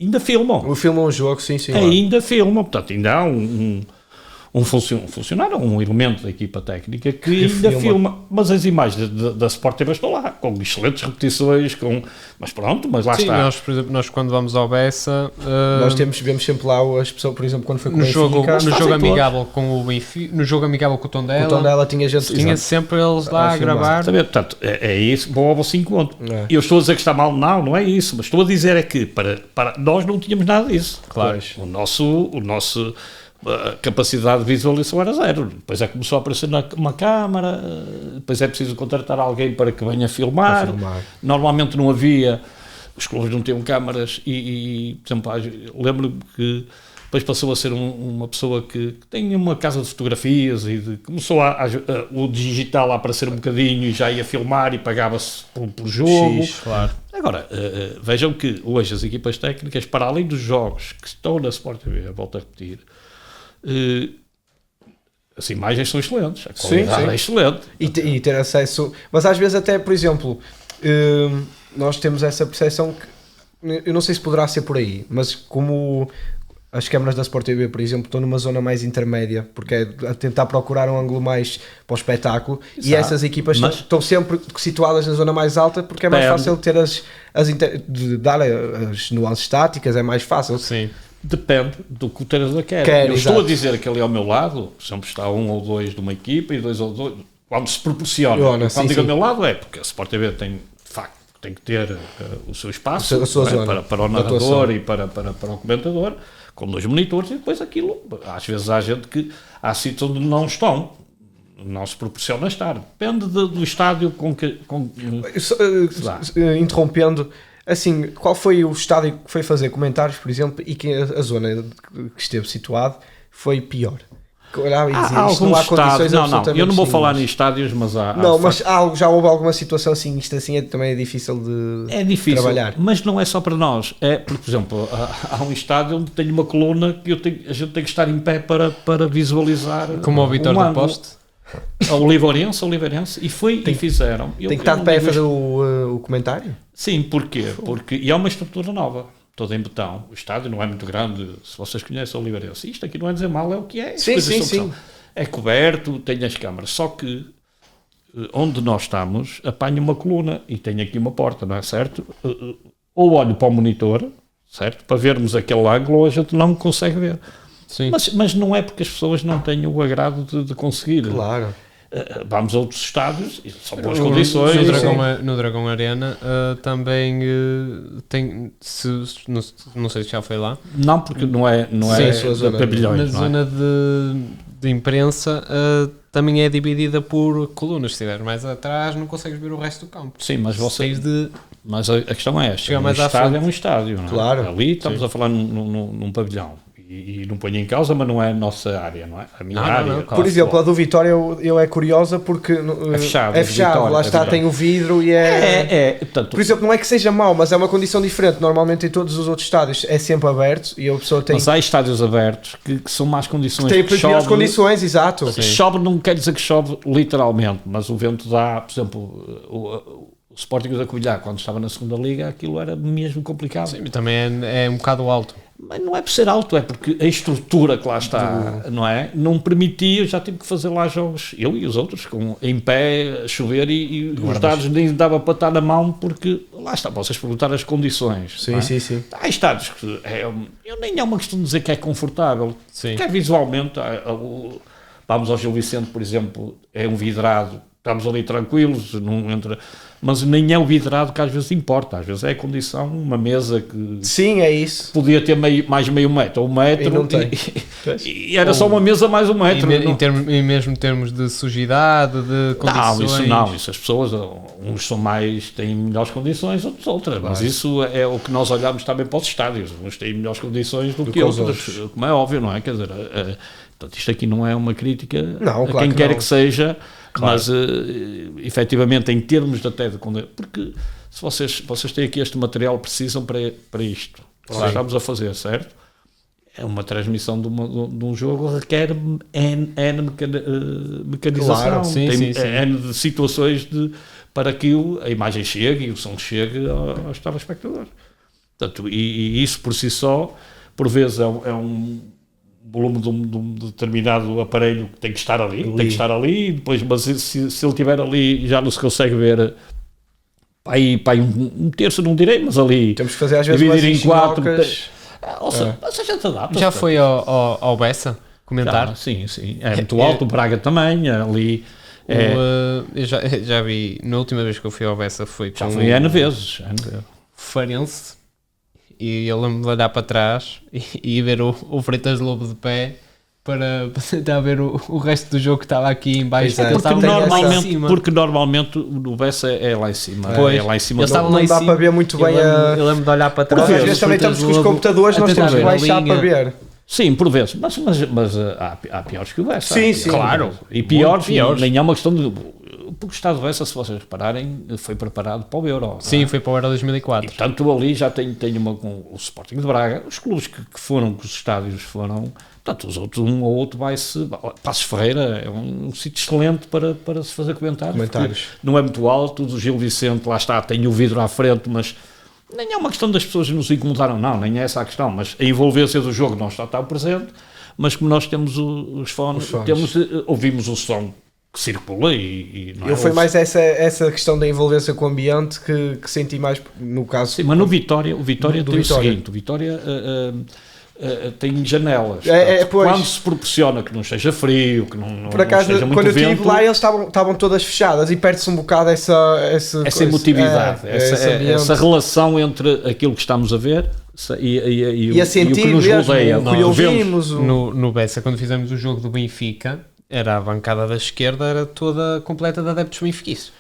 ainda filmam. Filmam um jogo, sim. Ainda filmam, portanto, ainda há um funcionário, um elemento da equipa técnica que ainda filma, mas as imagens da Sport TV estão lá, com excelentes repetições, mas pronto, mas lá está. Nós, por exemplo, nós quando vamos ao Bessa... nós vemos sempre lá as pessoas, por exemplo, quando foi com no jogo amigável com o Benfica, no jogo amigável com o Tondela. O Tondela tinha gente... Tinha sempre eles lá a gravar. Portanto, é isso, bom ao vosso encontro. Eu estou a dizer que está mal, não é isso, mas estou a dizer é que para nós não tínhamos nada disso. Claro. O nosso a capacidade de visualização era zero. Depois começou a aparecer uma câmara, depois é preciso contratar alguém para que venha filmar. Normalmente não havia, os clubes não tinham câmaras e por exemplo, lembro-me que depois passou a ser uma pessoa que tem uma casa de fotografias e começou o digital a aparecer um bocadinho e já ia filmar e pagava-se por jogo. Claro. Agora, vejam que hoje as equipas técnicas, para além dos jogos que estão na Sport TV, volto a repetir, as imagens são excelentes, a qualidade é excelente. E ter acesso, mas às vezes até, por exemplo, nós temos essa percepção que, eu não sei se poderá ser por aí, mas como as câmaras da Sport TV, por exemplo, estão numa zona mais intermédia, porque é a tentar procurar um ângulo mais para o espetáculo. Exato. E essas equipas estão sempre situadas na zona mais alta, porque é mais fácil ter de dar as nuances estáticas, é mais fácil. Sim. Depende do que o treinador quer. Eu estou a dizer que ali ao meu lado, sempre está um ou dois de uma equipa e dois ou dois, quando se proporciona. Quando digo ao meu lado é porque a Sport TV tem, de facto, tem que ter o seu espaço para o narrador e para o comentador, com 2 monitores, e depois aquilo, às vezes há gente que há sítios onde não estão, não se proporciona estar, depende do estádio com que interrompendo, assim, qual foi o estádio que foi fazer comentários, por exemplo, e que a zona que esteve situado foi pior? Olhava e dizia, isto não há condições absolutamente. Eu não vou falar em estádios, mas há mas já houve alguma situação assim, isto assim também é difícil de trabalhar. Mas não é só para nós, porque, por exemplo, há um estádio onde tem uma coluna que a gente tem que estar em pé para visualizar. Como o Vitória do Poste. O Oliveirense, e fizeram. Tem que estar de pé a fazer o comentário? Sim, porquê? E é uma estrutura nova. Todo em betão, o estádio não é muito grande, se vocês conhecem o Oliveirense, isto aqui não é dizer mal, é o que é. Sim. É coberto, tem as câmaras, só que onde nós estamos apanha uma coluna e tem aqui uma porta, não é certo? Ou olho para o monitor, certo? Para vermos aquele ângulo, ou a gente não consegue ver. Sim. Mas não é porque as pessoas não têm o agrado de conseguir. Claro. Vamos a outros estádios, são boas condições. No Dragão Arena também tem, não sei se já foi lá. Não, porque não é zona, pavilhões. Na zona de imprensa também é dividida por colunas. Se estiveres mais atrás não consegues ver o resto do campo. Sim, mas mas a questão é esta, um estádio é um estádio, não é? Claro. Ali estamos a falar num pavilhão. E não ponho em causa, mas não é a nossa área, não é? A minha área. Não, por exemplo, a do Vitória eu é curiosa porque é fechado, lá está, tem o vidro e portanto, por exemplo, não é que seja mau, mas é uma condição diferente. Normalmente em todos os outros estádios é sempre aberto e a pessoa tem... Mas há estádios abertos que são más condições. Tem piores condições, exato. Chove não quer dizer que chove literalmente, mas o vento dá, por exemplo, o Sporting da Covilhã, quando estava na segunda liga, aquilo era mesmo complicado. Sim, também é um bocado alto. Mas não é por ser alto, é porque a estrutura que lá está, não é? Não permitia, eu já tive que fazer lá jogos, eu e os outros, em pé, a chover e os dados nem dava para estar na mão, porque lá está, vocês perguntaram as condições. Sim. Há estádios que eu nem é uma questão de dizer que é confortável, quer visualmente, vamos ao Gil Vicente, por exemplo, é um vidrado, estamos ali tranquilos, não entra... Mas nem é o vidrado que às vezes importa, às vezes é a condição, uma mesa que... Sim, é isso. Podia ter mais meio metro, ou 1 metro, e não tem. E era só uma mesa mais 1 metro. E mesmo em termos de sujidade, de condições... Isso as pessoas, uns são têm melhores condições, outras, mas isso é o que nós olhamos também para os estádios, uns têm melhores condições do que outros, como é óbvio, não é? Quer dizer, portanto, isto aqui não é uma crítica a quem quer que seja... Claro. Mas efetivamente em termos até de porque se vocês têm aqui este material, precisam para isto que estamos a fazer, certo? É uma transmissão de um jogo, requer N mecanização, claro, tem N de situações para que a imagem chegue e o som chegue ao telespectador. Portanto, e isso por si só, por vezes é um volume de um determinado aparelho que tem que estar ali, e depois, mas se ele estiver ali já não se consegue ver para aí um terço, não direi, mas ali temos que fazer às vezes dividir em 4, ou seja, a gente adapta. Já foi ao Bessa comentar? Sim, é muito alto, o Braga também, ali... eu já vi, na última vez que eu fui ao Bessa foi com já foi N vezes. Farense, e eu lembro de olhar para trás e ver o Freitas Lobo de pé para tentar ver o resto do jogo que estava aqui em baixo. Porque normalmente o Bessa é lá em cima. Pois, é lá em cima. Não dá para ver muito bem eu lembro de olhar para trás. Às vezes também estamos com os computadores, nós temos que baixar para ver. Sim, por vezes, mas há piores que o Bessa. Sim, claro. E piores, nem é uma questão de... Porque o Estado do Bessa, se vocês repararem, foi preparado para o Euro. Sim, foi para o Euro 2004. E, portanto, ali já tem com o Sporting de Braga, os clubes que foram, que os estádios foram... Portanto, os outros, um ou outro vai-se... Passos Ferreira é um sítio excelente para se fazer comentários. Não é muito alto, o Gil Vicente, lá está, tem o vidro à frente, mas... Nem é uma questão das pessoas nos incomodaram, não, nem é essa a questão, mas a envolvência do jogo não está tão presente, mas como nós temos os fones. Ouvimos o som que circula e não foi mais essa questão da envolvência com o ambiente que senti mais no caso. Sim, mas no Vitória, o Vitória tem o seguinte, o Vitória tem janelas. Quando se proporciona que não seja frio, que não por acaso, seja muito quando eu estive vento, lá, eles estavam todas fechadas e perde-se um bocado essa emotividade, essa relação entre aquilo que estamos a ver e a sentir o que nos rodeia. No Bessa, quando fizemos o jogo do Benfica, era a bancada da esquerda, era toda completa de adeptos benfiquistas.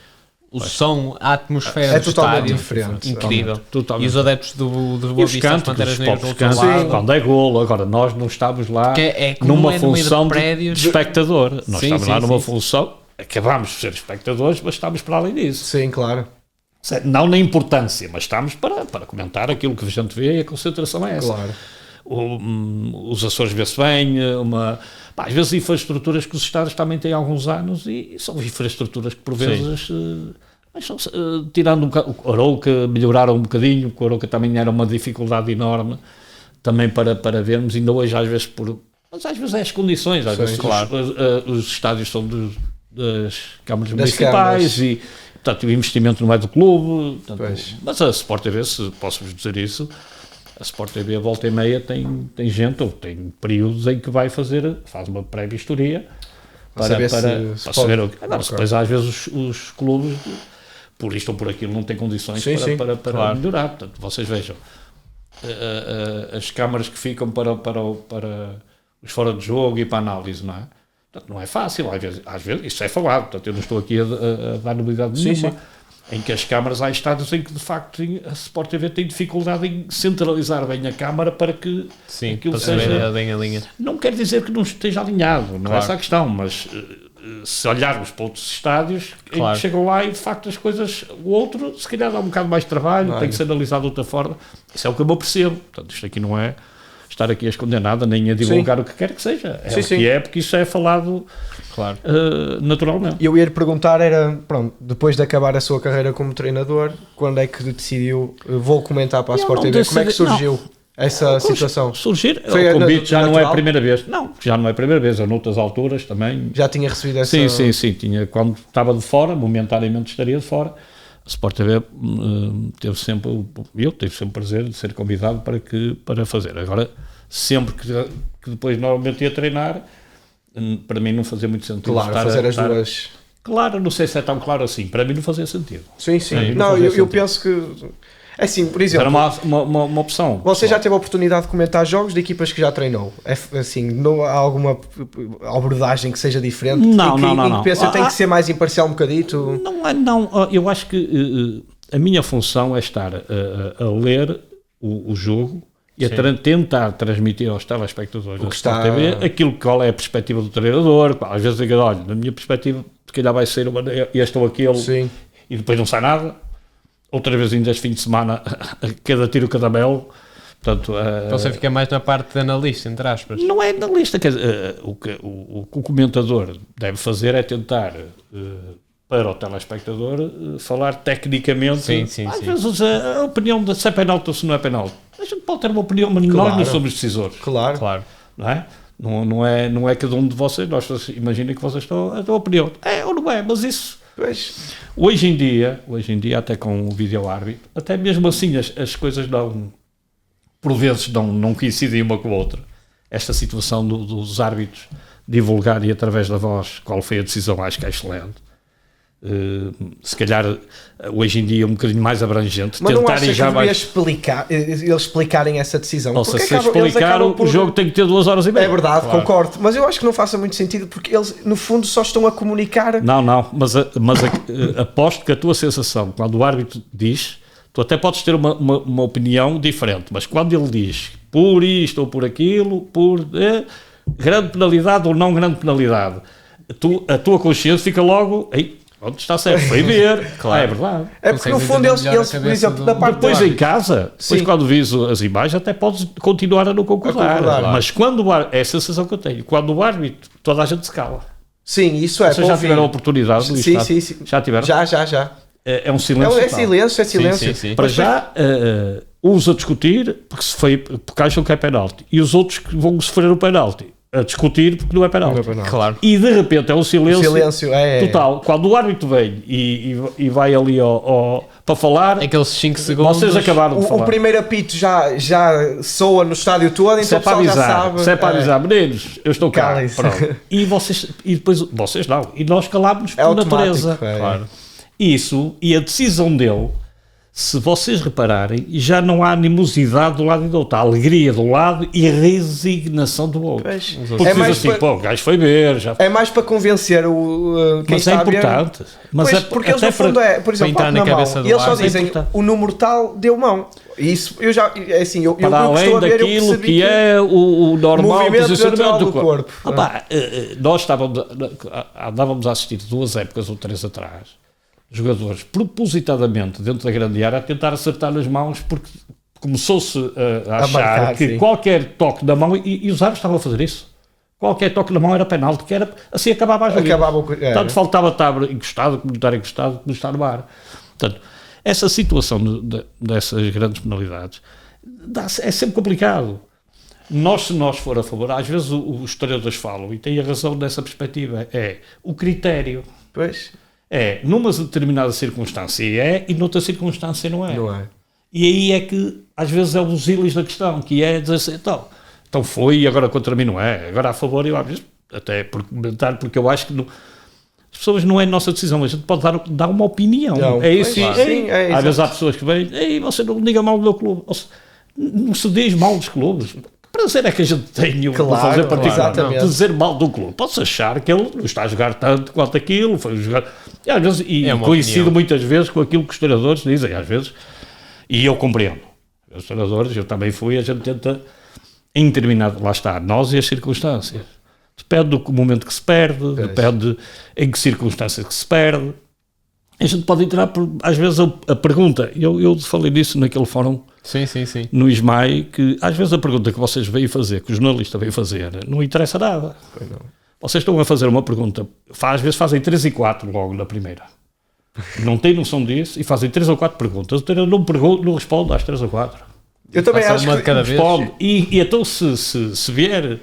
O som, a atmosfera do estádio, diferente, incrível. Totalmente. E os adeptos do Boa Vista, as Panteras Negras do outro lado. Quando é golo, agora nós não estamos lá numa função de espectador. Nós estamos lá numa função, acabamos de ser espectadores, mas estamos para além disso. Sim, claro. Não na importância, mas estamos para comentar aquilo que a gente vê e a concentração é essa. Claro. Os Açores vê-se bem, às vezes infraestruturas que os Estados também têm há alguns anos e são infraestruturas que por vezes, mas são, tirando um bocado, o Arouca melhoraram um bocadinho, o Arouca também era uma dificuldade enorme também para vermos, ainda hoje às vezes mas às vezes é as condições, às vezes claro. Os estádios são das câmaras municipais e portanto o investimento não é do clube, mas a Sport TV, se posso-vos dizer isso, a Sport TV a volta e meia tem gente, ou tem períodos em que faz uma pré-vistoria para saber o que... Agora, depois às vezes os clubes, por isto ou por aquilo, não têm condições para claro. Melhorar. Portanto, vocês vejam, as câmaras que ficam para os fora de jogo e para a análise, não é? Portanto, não é fácil, às vezes isso é falado, portanto eu não estou aqui a dar novidade nenhuma. Em que as câmaras, há estados em que de facto a Sport TV tem dificuldade em centralizar bem a câmara para que aquilo seja bem a linha. Não quer dizer que não esteja alinhado, não é essa a questão, mas se olharmos para outros estádios em que chegam lá e de facto as coisas, o outro se calhar dá um bocado mais de trabalho, tem que ser analisado de outra forma, isso é o que eu percebo, portanto isto aqui não é estar aqui a esconder nada, nem a divulgar o que quer que seja, que é porque isso é falado naturalmente. Eu ia lhe perguntar, pronto, depois de acabar a sua carreira como treinador, quando é que decidiu, vou comentar para a Sport TV, como é que surgiu essa situação? Surgir, o convite já não é a primeira vez, já não é a primeira vez, eu noutras alturas também. Já tinha recebido essa... Sim, tinha, quando estava de fora, momentaneamente estaria de fora, a Sport TV tive sempre o prazer de ser convidado para fazer. Agora, sempre que depois normalmente ia treinar, para mim não fazia muito sentido. Claro, fazer as duas. Claro, não sei se é tão claro assim. Para mim não fazia sentido. Sim. Não, eu penso que... Assim, por exemplo... Era uma opção. Você já teve a oportunidade de comentar jogos de equipas que já treinou? Assim, não há alguma abordagem que seja diferente? Não. Que pensa, tem que ser mais imparcial um bocadito? Não. Eu acho que a minha função é estar a ler o jogo e a tentar transmitir aos telespectadores da Sport TV aquilo qual é a perspectiva do treinador. Às vezes digo, olha, na minha perspectiva, se calhar vai ser este ou aquele, e depois não sai nada. Outra vez ainda este fim de semana, cada tiro, cada belo. Portanto, então você fica mais na parte de analista, entre aspas. Não é analista, quer dizer, o que o comentador deve fazer é tentar, para o telespectador, falar tecnicamente. Sim. Às vezes a opinião de se é penalti ou se não é penalti. A gente pode ter uma opinião, mas nós não somos decisores. Claro. Não é? Não é cada um de vocês, nós imaginem que vocês estão a ter opinião. É ou não é, mas isso... Pois. Hoje em dia, até com o vídeo-árbitro, até mesmo assim as coisas por vezes não coincidem uma com a outra. Esta situação dos árbitros divulgarem através da voz qual foi a decisão, acho que é excelente. Se calhar hoje em dia um bocadinho mais abrangente. Mas não acha que devia explicar, eles explicarem essa decisão? Ou seja, se explicaram, o jogo tem que ter 2 horas e meia. É verdade, claro. Concordo, mas eu acho que não faça muito sentido, porque eles no fundo só estão a comunicar. Não, mas aposto que a tua sensação, quando o árbitro diz, tu até podes ter uma opinião diferente, mas quando ele diz por isto ou por aquilo, por grande penalidade ou não grande penalidade, a tua consciência fica logo... Onde está certo, foi ver, claro. É verdade. É porque no fundo eles por exemplo, da parte depois em casa, depois quando vis as imagens, até podes continuar a não concordar. Mas quando é a sensação que eu tenho, quando o árbitro, toda a gente se cala. Sim, isso é. Vocês já tiveram a oportunidade de sim. Já tiveram? Já. É um silêncio. É silêncio. Sim. Para já, uns a discutir porque acham que é penalti, e os outros que vão sofrer o penalti a discutir porque não é penalti. Claro. E de repente é um silêncio total. Quando o árbitro vem e vai ali para falar, aqueles 5 segundos, vocês acabaram de falar. O primeiro apito já soa no estádio todo, então o pessoal já sabe. Se é para avisar, meninos, eu estou cá. E depois vocês não. E nós calámos-nos por natureza. Claro. Isso, e a decisão dele, se vocês repararem, já não há animosidade do lado e do outro, há alegria do lado e resignação do outro. Porque diz assim, o gajo foi ver. É mais para convencer quem está a ver. Importante. Mas porque eles no fundo por exemplo, entrar na cabeça do eles só dizem o número tal deu mão. Isso, eu já, assim, eu para além daquilo que é o normal posicionamento do corpo. Nós andávamos a assistir 2 épocas ou 3 atrás, jogadores propositadamente dentro da grande área a tentar acertar nas mãos, porque começou-se a achar marcar, que qualquer toque da mão, e os árbitros estavam a fazer isso, qualquer toque na mão era penalti, que era assim, acabava a jogada. Tanto faltava estar encostado, como estar encostado, como estar no ar. Portanto, essa situação dessas grandes penalidades é sempre complicado. Se nós for a favor, às vezes os historiadores falam, e têm a razão nessa perspectiva, é o critério. Pois. Numa determinada circunstância e noutra circunstância não é. E aí é que às vezes é os ílis da questão, que é dizer assim, então foi e agora contra mim não é, agora a favor eu às vezes, até por comentar, porque eu acho que as pessoas não é a nossa decisão, a gente pode dar uma opinião. É isso. Às vezes há pessoas que vêm, você não diga mal do meu clube, não se diz mal dos clubes. Prazer é que a gente tem para fazer particular de dizer mal do clube. Pode-se achar que ele não está a jogar tanto quanto aquilo, foi jogar. E às vezes, coincido muitas vezes com aquilo que os treinadores dizem, às vezes, e eu compreendo. Os treinadores, eu também fui, a gente tenta, em determinado, lá está, nós e as circunstâncias. Depende do momento que se perde, depende em que circunstâncias que se perde. A gente pode entrar, às vezes, a pergunta, eu falei disso naquele fórum. Sim. No ISMAI, que às vezes a pergunta que vocês veem fazer, que o jornalista veio fazer, não interessa nada. Vocês estão a fazer uma pergunta, às vezes fazem 3 e 4 logo na primeira. Não têm noção disso e fazem 3 ou 4 perguntas. O treinador não responde às 3 ou 4. Eu também acho que cada vez. E então se vier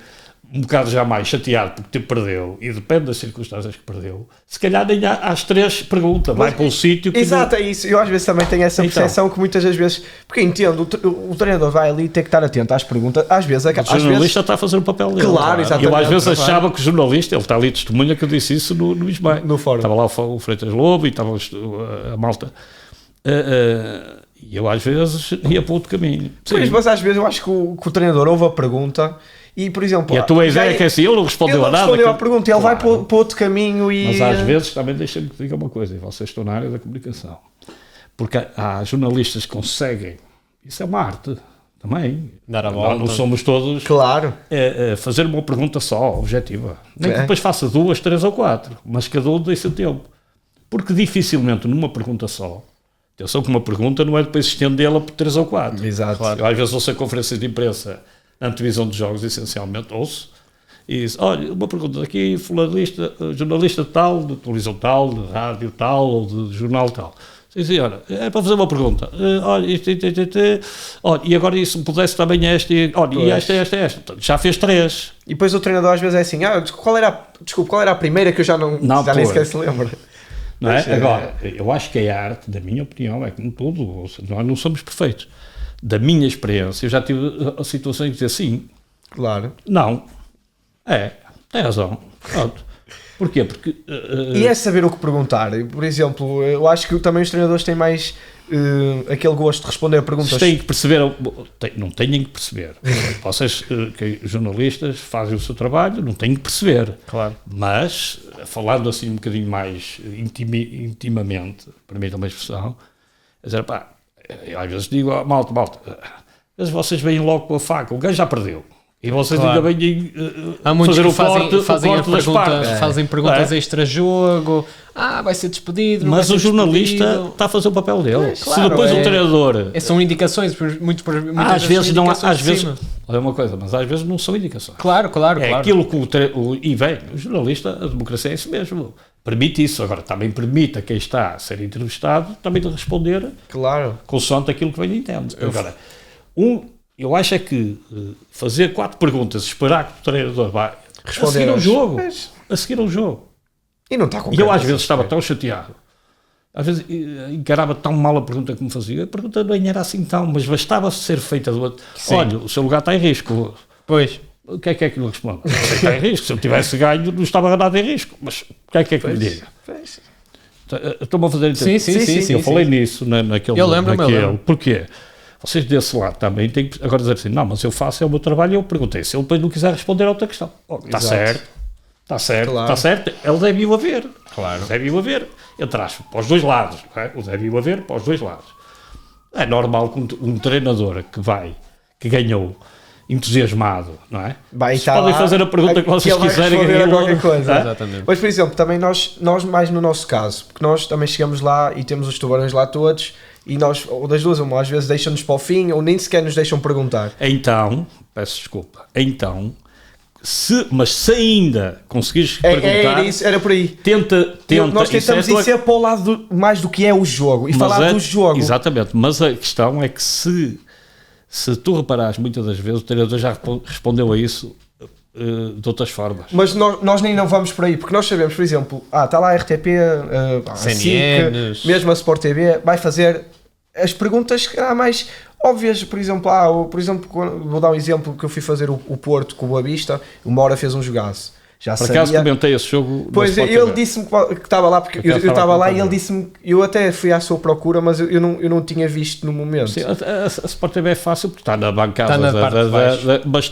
um bocado já mais chateado porque perdeu, e depende das circunstâncias que perdeu, se calhar nem às 3 perguntas, vai para um sítio que... Exato, é isso. Eu às vezes também tenho essa percepção que muitas das vezes, porque entendo, o treinador vai ali ter que estar atento às perguntas, às vezes... O jornalista está a fazer o papel dele. Claro, exatamente. Eu às vezes achava que o jornalista, ele está ali testemunha que eu disse isso no ISMAI. No fórum. Estava lá o Freitas Lobo e estava a malta. E eu às vezes ia para outro caminho. Pois, mas às vezes eu acho que o treinador ouve a pergunta e, por exemplo... E a tua ideia é que é assim, ele não respondeu a nada. Ele respondeu à pergunta, ele vai para outro caminho e... Mas às vezes também deixa-me que diga uma coisa, e vocês estão na área da comunicação. Porque há jornalistas que conseguem, isso é uma arte também. Dar a volta. Não somos todos... Claro. Fazer uma pergunta só, objetiva. Nem que depois faça 2, 3 ou 4, mas cada um deixa tempo. Porque dificilmente numa pergunta só, atenção que uma pergunta não é depois estendê-la por 3 ou 4. Exato. Claro. Eu às vezes ouço a conferência de imprensa na antevisão de jogos, essencialmente, ouço, e diz, olha, uma pergunta aqui, jornalista tal, de televisão tal, de rádio tal, ou de jornal tal. Sim, olha, é para fazer uma pergunta. Olha, olha, e agora se pudesse também olha, e esta. Já fez 3. E depois o treinador às vezes é assim, qual era a primeira que eu já nem sequer se lembra. Não é? Agora, eu acho que a arte, da minha opinião, é como tudo, nós não somos perfeitos. Da minha experiência, eu já tive situações de dizer sim. Claro. Não. Tem razão. Pronto. Porquê? Porque... E é saber o que perguntar. Por exemplo, eu acho que também os treinadores têm mais aquele gosto de responder a perguntas. Vocês têm que perceber... Não têm que perceber. Vocês, jornalistas, fazem o seu trabalho, não têm que perceber. Claro. Mas, falando assim um bocadinho mais intimamente, permitam-me a expressão, dizer, pá, eu às vezes digo, malta, às vezes vocês vêm logo com a faca, o gajo já perdeu. E vocês ainda vêm fazer o corte das partes. Fazem perguntas extra-jogo. Vai ser despedido. Mas o jornalista está a fazer o papel dele. Claro, se depois o treinador... São indicações, às vezes não... Olha uma coisa, mas às vezes não são indicações. Claro. Aquilo que o jornalista, a democracia é isso mesmo. Permite isso. Agora, também permite a quem está a ser entrevistado também de responder consoante aquilo que bem entende. Agora, eu acho é que fazer 4 perguntas, esperar que o treinador vá responder a seguir ao jogo. E não está com eu às vezes estava tão chateado, às vezes encarava tão mal a pergunta que me fazia. A pergunta não era assim tão, mas bastava ser feita do outro. Olha, o seu lugar está em risco. Pois. O que é que ele responde? Está em risco. Se eu tivesse ganho, não estava nada em risco. Mas o que é que me diga? Estou-me a fazer entender. Sim. Eu falei nisso naquele. Eu lembro. Porquê? Vocês desse lado também têm que agora dizer assim, não, mas eu faço, é o meu trabalho e eu perguntei. Se ele depois não quiser responder a outra questão. Está certo. Ele deve-o haver. Claro. Deve-o haver. Entre aspas, para os dois lados. O deve-o haver para os dois lados. É normal que um treinador que ganhou entusiasmado, não é? Podem fazer a pergunta que vocês quiserem. Qualquer coisa. Exatamente. Mas, por exemplo, também nós mais no nosso caso, porque nós também chegamos lá e temos os tubarões lá todos, e nós, ou das duas, às vezes deixam-nos para o fim, ou nem sequer nos deixam perguntar. Então, peço desculpa, se ainda conseguires perguntar... Era por aí. Tenta nós tentamos ir para o lado mais do que é o jogo, e falar do jogo. Exatamente, mas a questão é que se tu reparares, muitas das vezes, o treinador já respondeu a isso de outras formas. Mas nós nem não vamos por aí, porque nós sabemos, por exemplo, está lá a RTP, CNN, mesmo a Sport TV, vai fazer as perguntas que há mais óbvias. Por exemplo, vou dar um exemplo que eu fui fazer o Porto com o Boa Vista, uma hora fez um jogaço. Já por acaso comentei esse jogo. Pois ele disse-me que estava lá, porque eu estava lá e ele disse-me, eu até fui à sua procura, mas eu não tinha visto no momento. Sim, a Sport TV é fácil porque está na bancada, mas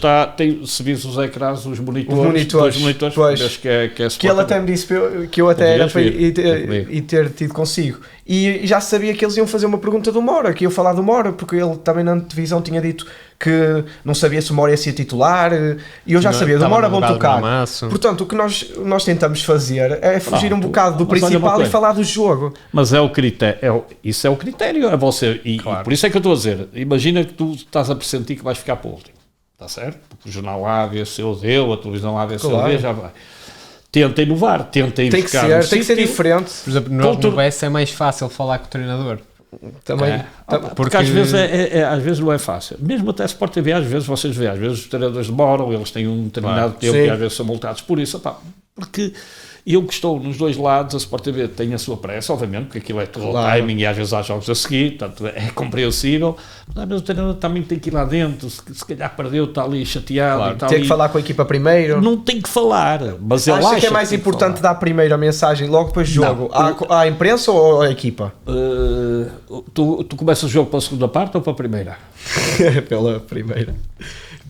se vis os ecrãs, os monitores pois, que é que ele até me disse que eu até era para ir ter tido consigo. E já sabia que eles iam fazer uma pergunta do Mora, que iam falar do Mora, porque ele também na televisão tinha dito que não sabia se o Mora ia ser titular, e eu já sabia, do Mora vão tocar. Portanto, o que nós tentamos fazer é fugir um bocado do principal e falar do jogo. Mas é o critério, isso é o critério, é você, e por isso é que eu estou a dizer, imagina que tu estás a pressentir que vais ficar para o último, está certo? Porque o jornal A, ABC o deu, a televisão A, ABC o deu, já vai. Tenta inovar, tenta ir buscar. Tem que ser diferente. Por exemplo, no BS é mais fácil falar com o treinador. Também. Porque às vezes às vezes não é fácil. Mesmo até Sport TV, às vezes vocês veem, às vezes os treinadores demoram, eles têm um determinado tempo e às vezes são multados por isso. Porque eu que estou nos dois lados, a Sport TV tem a sua pressa, obviamente, porque aquilo é todo o timing e às vezes há jogos a seguir, portanto é compreensível, mas às vezes o treinador também tem que ir lá dentro, se calhar perdeu, está ali chateado. Tem que falar com a equipa primeiro. Não tem que falar, mas ele acha que é mais importante dar primeiro a mensagem logo depois do jogo à imprensa ou à equipa? Tu começas o jogo pela segunda parte ou para a primeira? Pela primeira.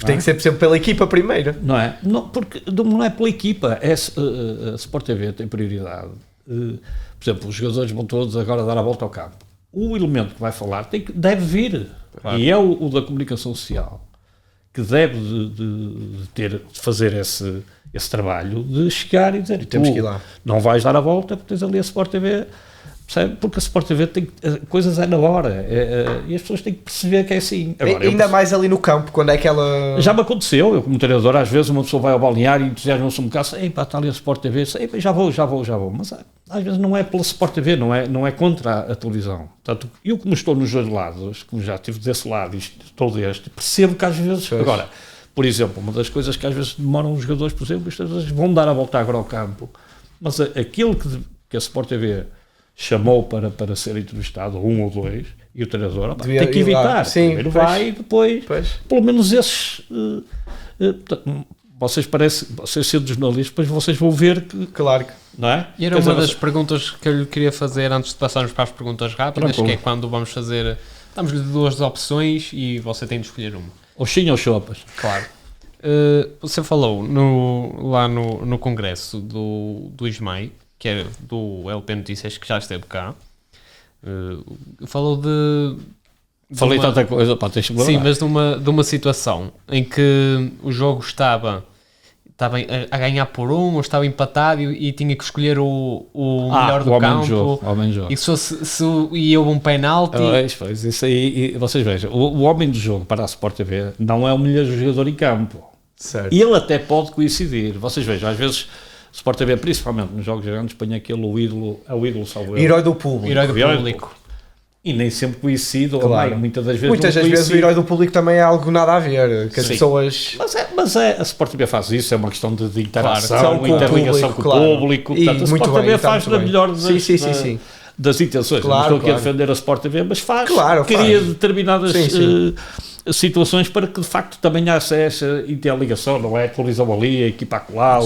Tem que ser sempre pela equipa primeiro. Não é? Porque não é pela equipa. A Sport TV tem prioridade. Por exemplo, os jogadores vão todos agora dar a volta ao campo. O elemento que vai falar deve vir. Claro. E é o da comunicação social que deve de fazer esse trabalho de chegar e dizer, temos que ir lá. Não vais dar a volta porque tens ali a Sport TV. Porque a Sport TV tem coisas na hora e as pessoas têm que perceber que é assim. Agora, ainda mais ali no campo, quando é aquela... Já me aconteceu, eu como treinador, às vezes uma pessoa vai ao balneário e entusiasma-se um bocado, está ali a Sport TV, já vou, mas às vezes não é pela Sport TV, não é contra a televisão. Portanto, eu como estou nos dois lados, como já estive desse lado e estou deste, percebo que às vezes... Agora, por exemplo, uma das coisas que às vezes demoram os jogadores, por exemplo, as vezes vão dar a volta agora ao campo, mas aquilo que a Sport TV chamou para ser entrevistado, um ou dois, e o treinador tem que evitar. Sim, primeiro vai e depois, pelo menos esses... vocês sendo jornalistas, depois vocês vão ver que... Claro que... Não é? E era uma das perguntas que eu lhe queria fazer antes de passarmos para as perguntas rápidas, que é quando vamos fazer... Damos-lhe duas opções e você tem de escolher uma. Ou sim ou chopas. Claro. Você falou lá no congresso do ISMAI, que é do LP Notícias, que já esteve cá, falou Falei tanta coisa, pá, tens que sim, mas de uma situação em que o jogo estava a ganhar por ou estava empatado e tinha que escolher o melhor do campo. E houve um penalti. Pois, isso aí, vocês vejam, o homem do jogo para a Sport TV não é o melhor jogador em campo. Certo. Ele até pode coincidir. Vocês vejam, às vezes Sport TV, principalmente nos jogos grandes, põe aquele o ídolo salvo herói do público. Herói do público. E nem sempre coincide, claro. ou muitas das vezes o herói do público também é algo nada a ver, que as pessoas... Mas a Sport TV faz isso, é uma questão de interação, claro, interligação com o público, portanto, a Sport TV faz da melhor das intenções. Claro, não estou aqui a defender a Sport TV, mas cria determinadas situações para que de facto também haja essa interligação, não é a televisão ali, a equipa acolá,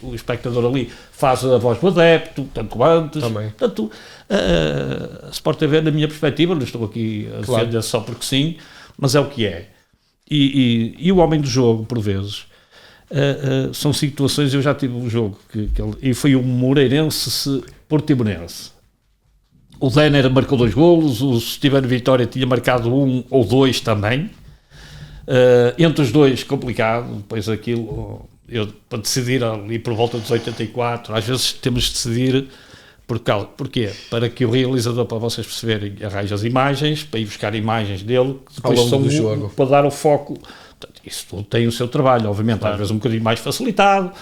o espectador ali faz a voz do adepto, tanto antes. Também. Portanto, a Sport TV, na minha perspectiva, não estou aqui a defender só porque sim, mas é o que é. E o homem do jogo, por vezes, são situações, eu já tive um jogo e foi um Moreirense Portimonense. O Denner marcou 2 golos, o Steven Vitória tinha marcado 1 ou 2 também. Entre os dois, complicado. Depois aquilo, para decidir ali por volta dos 84, às vezes temos de decidir. Porquê? Para que o realizador, para vocês perceberem, arranje as imagens, para ir buscar imagens dele, que depois são jogo, para dar o foco. Portanto, isso tudo tem o seu trabalho, obviamente, claro. Às vezes um bocadinho mais facilitado,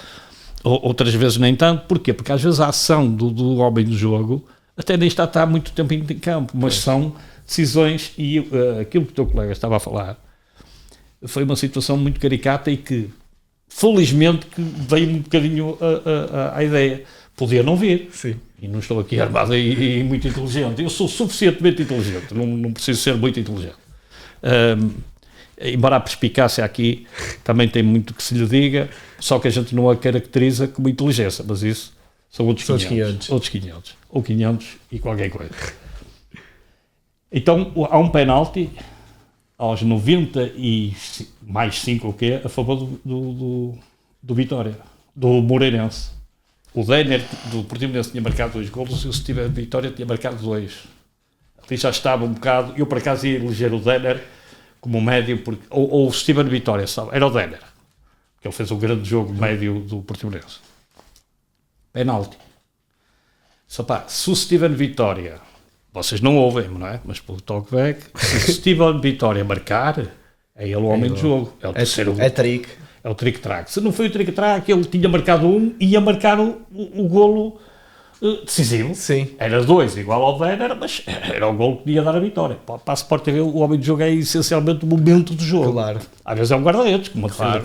outras vezes nem tanto. Porquê? Porque às vezes a ação do homem do jogo até nem está a estar muito tempo em campo, mas são decisões, e aquilo que o teu colega estava a falar foi uma situação muito caricata e que, felizmente, que veio um bocadinho a ideia. Podia não vir. Sim. E não estou aqui armado e muito inteligente. Eu sou suficientemente inteligente, não preciso ser muito inteligente. Embora a perspicácia aqui também tem muito que se lhe diga, só que a gente não a caracteriza como inteligência, mas isso são outros 500. Outros 500. Ou 500 e qualquer coisa. Então, há um penalti aos 90 e mais 5 ou quê, a favor do Vitória, do Moreirense. O Denner do Portimonense tinha marcado 2 golos e o Steven Vitória tinha marcado 2. Ali já estava um bocado... Eu, por acaso, ia eleger o Denner como médio, porque, ou o Steven Vitória, sabe? Era o Denner, que ele fez um grande jogo médio do Portimonense. Penalti. Se o Steven Vitória... Vocês não ouvem, não é? Mas pelo talkback, se o Steven Vitória marcar, é ele o homem do jogo. É o terceiro... É trick. É o trick-track. Se não foi o trick-track, ele tinha marcado 1 e ia marcar o golo decisivo. Sim. Era 2, igual ao Denner, mas era o golo que ia dar a vitória. Para a Sport TV, o homem do jogo é essencialmente o momento do jogo. Claro. Às vezes é um guarda-redes, como claro.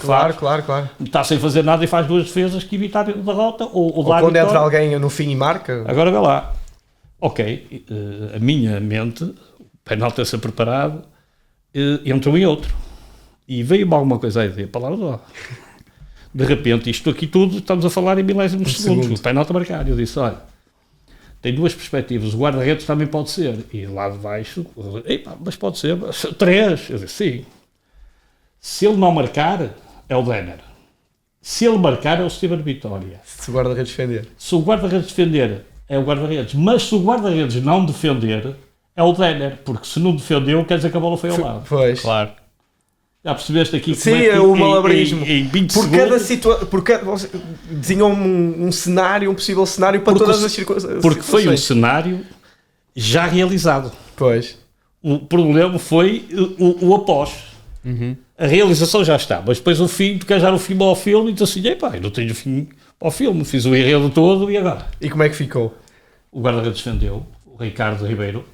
Está sem fazer nada e faz 2 defesas que evitar a derrota ou dar quando entra alguém no fim e marca. Agora vê lá. Ok, a minha mente, o penalti a ser preparado, entre um e outro. E veio-me alguma coisa aí, a palavra de repente, isto aqui tudo, estamos a falar em milésimos de segundos, o penalti a marcar. Eu disse, olha, tem 2 perspectivas, o guarda-redes também pode ser, e lá de baixo, mas pode ser, 3. Eu disse, sim. Se ele não marcar, é o Denner. Se ele marcar, é o Steven Vitória. Se o guarda-redes defender. Se o guarda-redes defender, é o guarda-redes. Mas se o guarda-redes não defender, é o Denner, porque se não defendeu, quer dizer que a bola foi ao lado. Pois. Claro. Já percebeste aqui como é que o malabarismo. Em 20 por segundos, cada situação, desenham um cenário, um possível cenário para todas as circunstâncias. Porque foi um cenário já realizado. Pois. O problema foi o após. Uhum. A realização já está, mas depois o fim, tu queres dar o fim ao filme e diz assim, epá, eu não tenho o fim para o filme, fiz o enredo todo e agora? E como é que ficou? O guarda-redes defendeu, o Ricardo Ribeiro,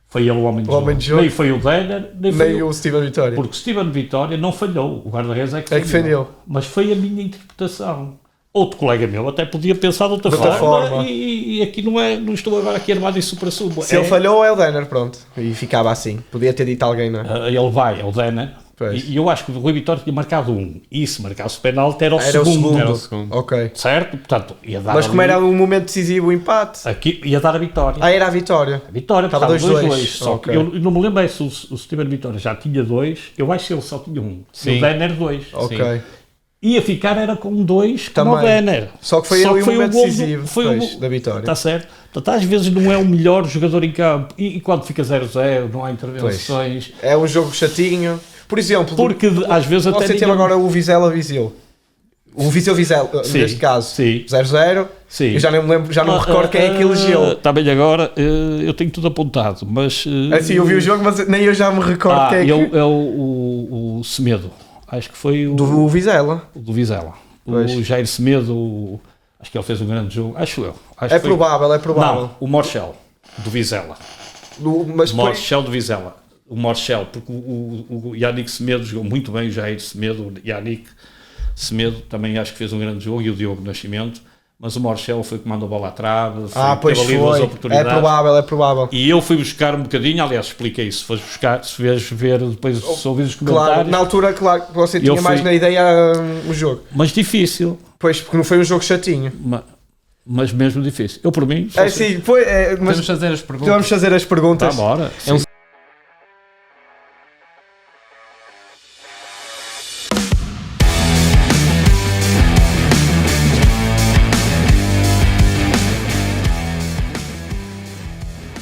foi ele o homem de O homem de jogo. Nem foi o Denner, Nem o Steven Vitória. Porque Steven Vitória não falhou, o guarda-redes é que defendeu. Mas foi a minha interpretação. Outro colega meu até podia pensar de outra Outra forma. forma. E aqui não estou agora aqui armado em supra-sumo. Se ele falhou, é o Denner, pronto. E ficava assim. Podia ter dito alguém, não é? Ele vai, é o Denner. Pois. E eu acho que o Rui Vitória tinha marcado um. E se marcasse o penalti era o Era segundo. Era o segundo. Ok. Certo? Portanto, ia dar Mas como ali- era um momento decisivo, o empate. aqui, ia dar a vitória. Era a vitória. A vitória, Estava porque estava 2-2. 2-2. Só Ok. que eu não me lembro se o Steven Vitória já tinha 2. Eu acho que ele só tinha 1. Sim. O Denner 2. Ok. Ia ficar era com 2 como o Também. Denner. Só que foi ali o momento gol decisivo depois da vitória. Está certo? Portanto, às vezes não é o melhor jogador em campo. E quando fica 0-0, não há intervenções. É um jogo chatinho. Por exemplo, Porque às vezes até você teve ninguém- agora o Vizela-Vizeu. O Vizeu-Vizela, Sim, neste caso. sim. 0-0. Sim. Eu já não me lembro, já não me recordo quem é que elegeu. Está bem agora, eu tenho tudo apontado, mas... Assim, eu vi o jogo, mas nem eu já me recordo quem é que... é o Semedo. Acho que foi o Do Vizela. do Vizela. Pois. O Jair Semedo, acho que ele fez um grande jogo. Acho eu. Acho É que foi- provável, é provável. Não, o Morchel, do Vizela. Mas depois, Morchel do Vizela. O Morchel, porque o Yannick Semedo jogou muito bem, o Jair Semedo, o Yannick Semedo também acho que fez um grande jogo, e o Diogo Nascimento, mas o Morchel foi que mandou a bola à trave, pois teve ali duas foi. É oportunidades. provável, é provável. E eu fui buscar um bocadinho, aliás, expliquei isso, se vês ver depois, se ouvires os comentários, Claro, na altura, claro, que você Eu tinha fui- mais na ideia o jogo. mas difícil, Pois, porque não foi um jogo chatinho. mas mesmo difícil. Eu, por mim, É sim, foi, mas Podemos fazer as perguntas. vamos fazer as perguntas. Tá, bora. É um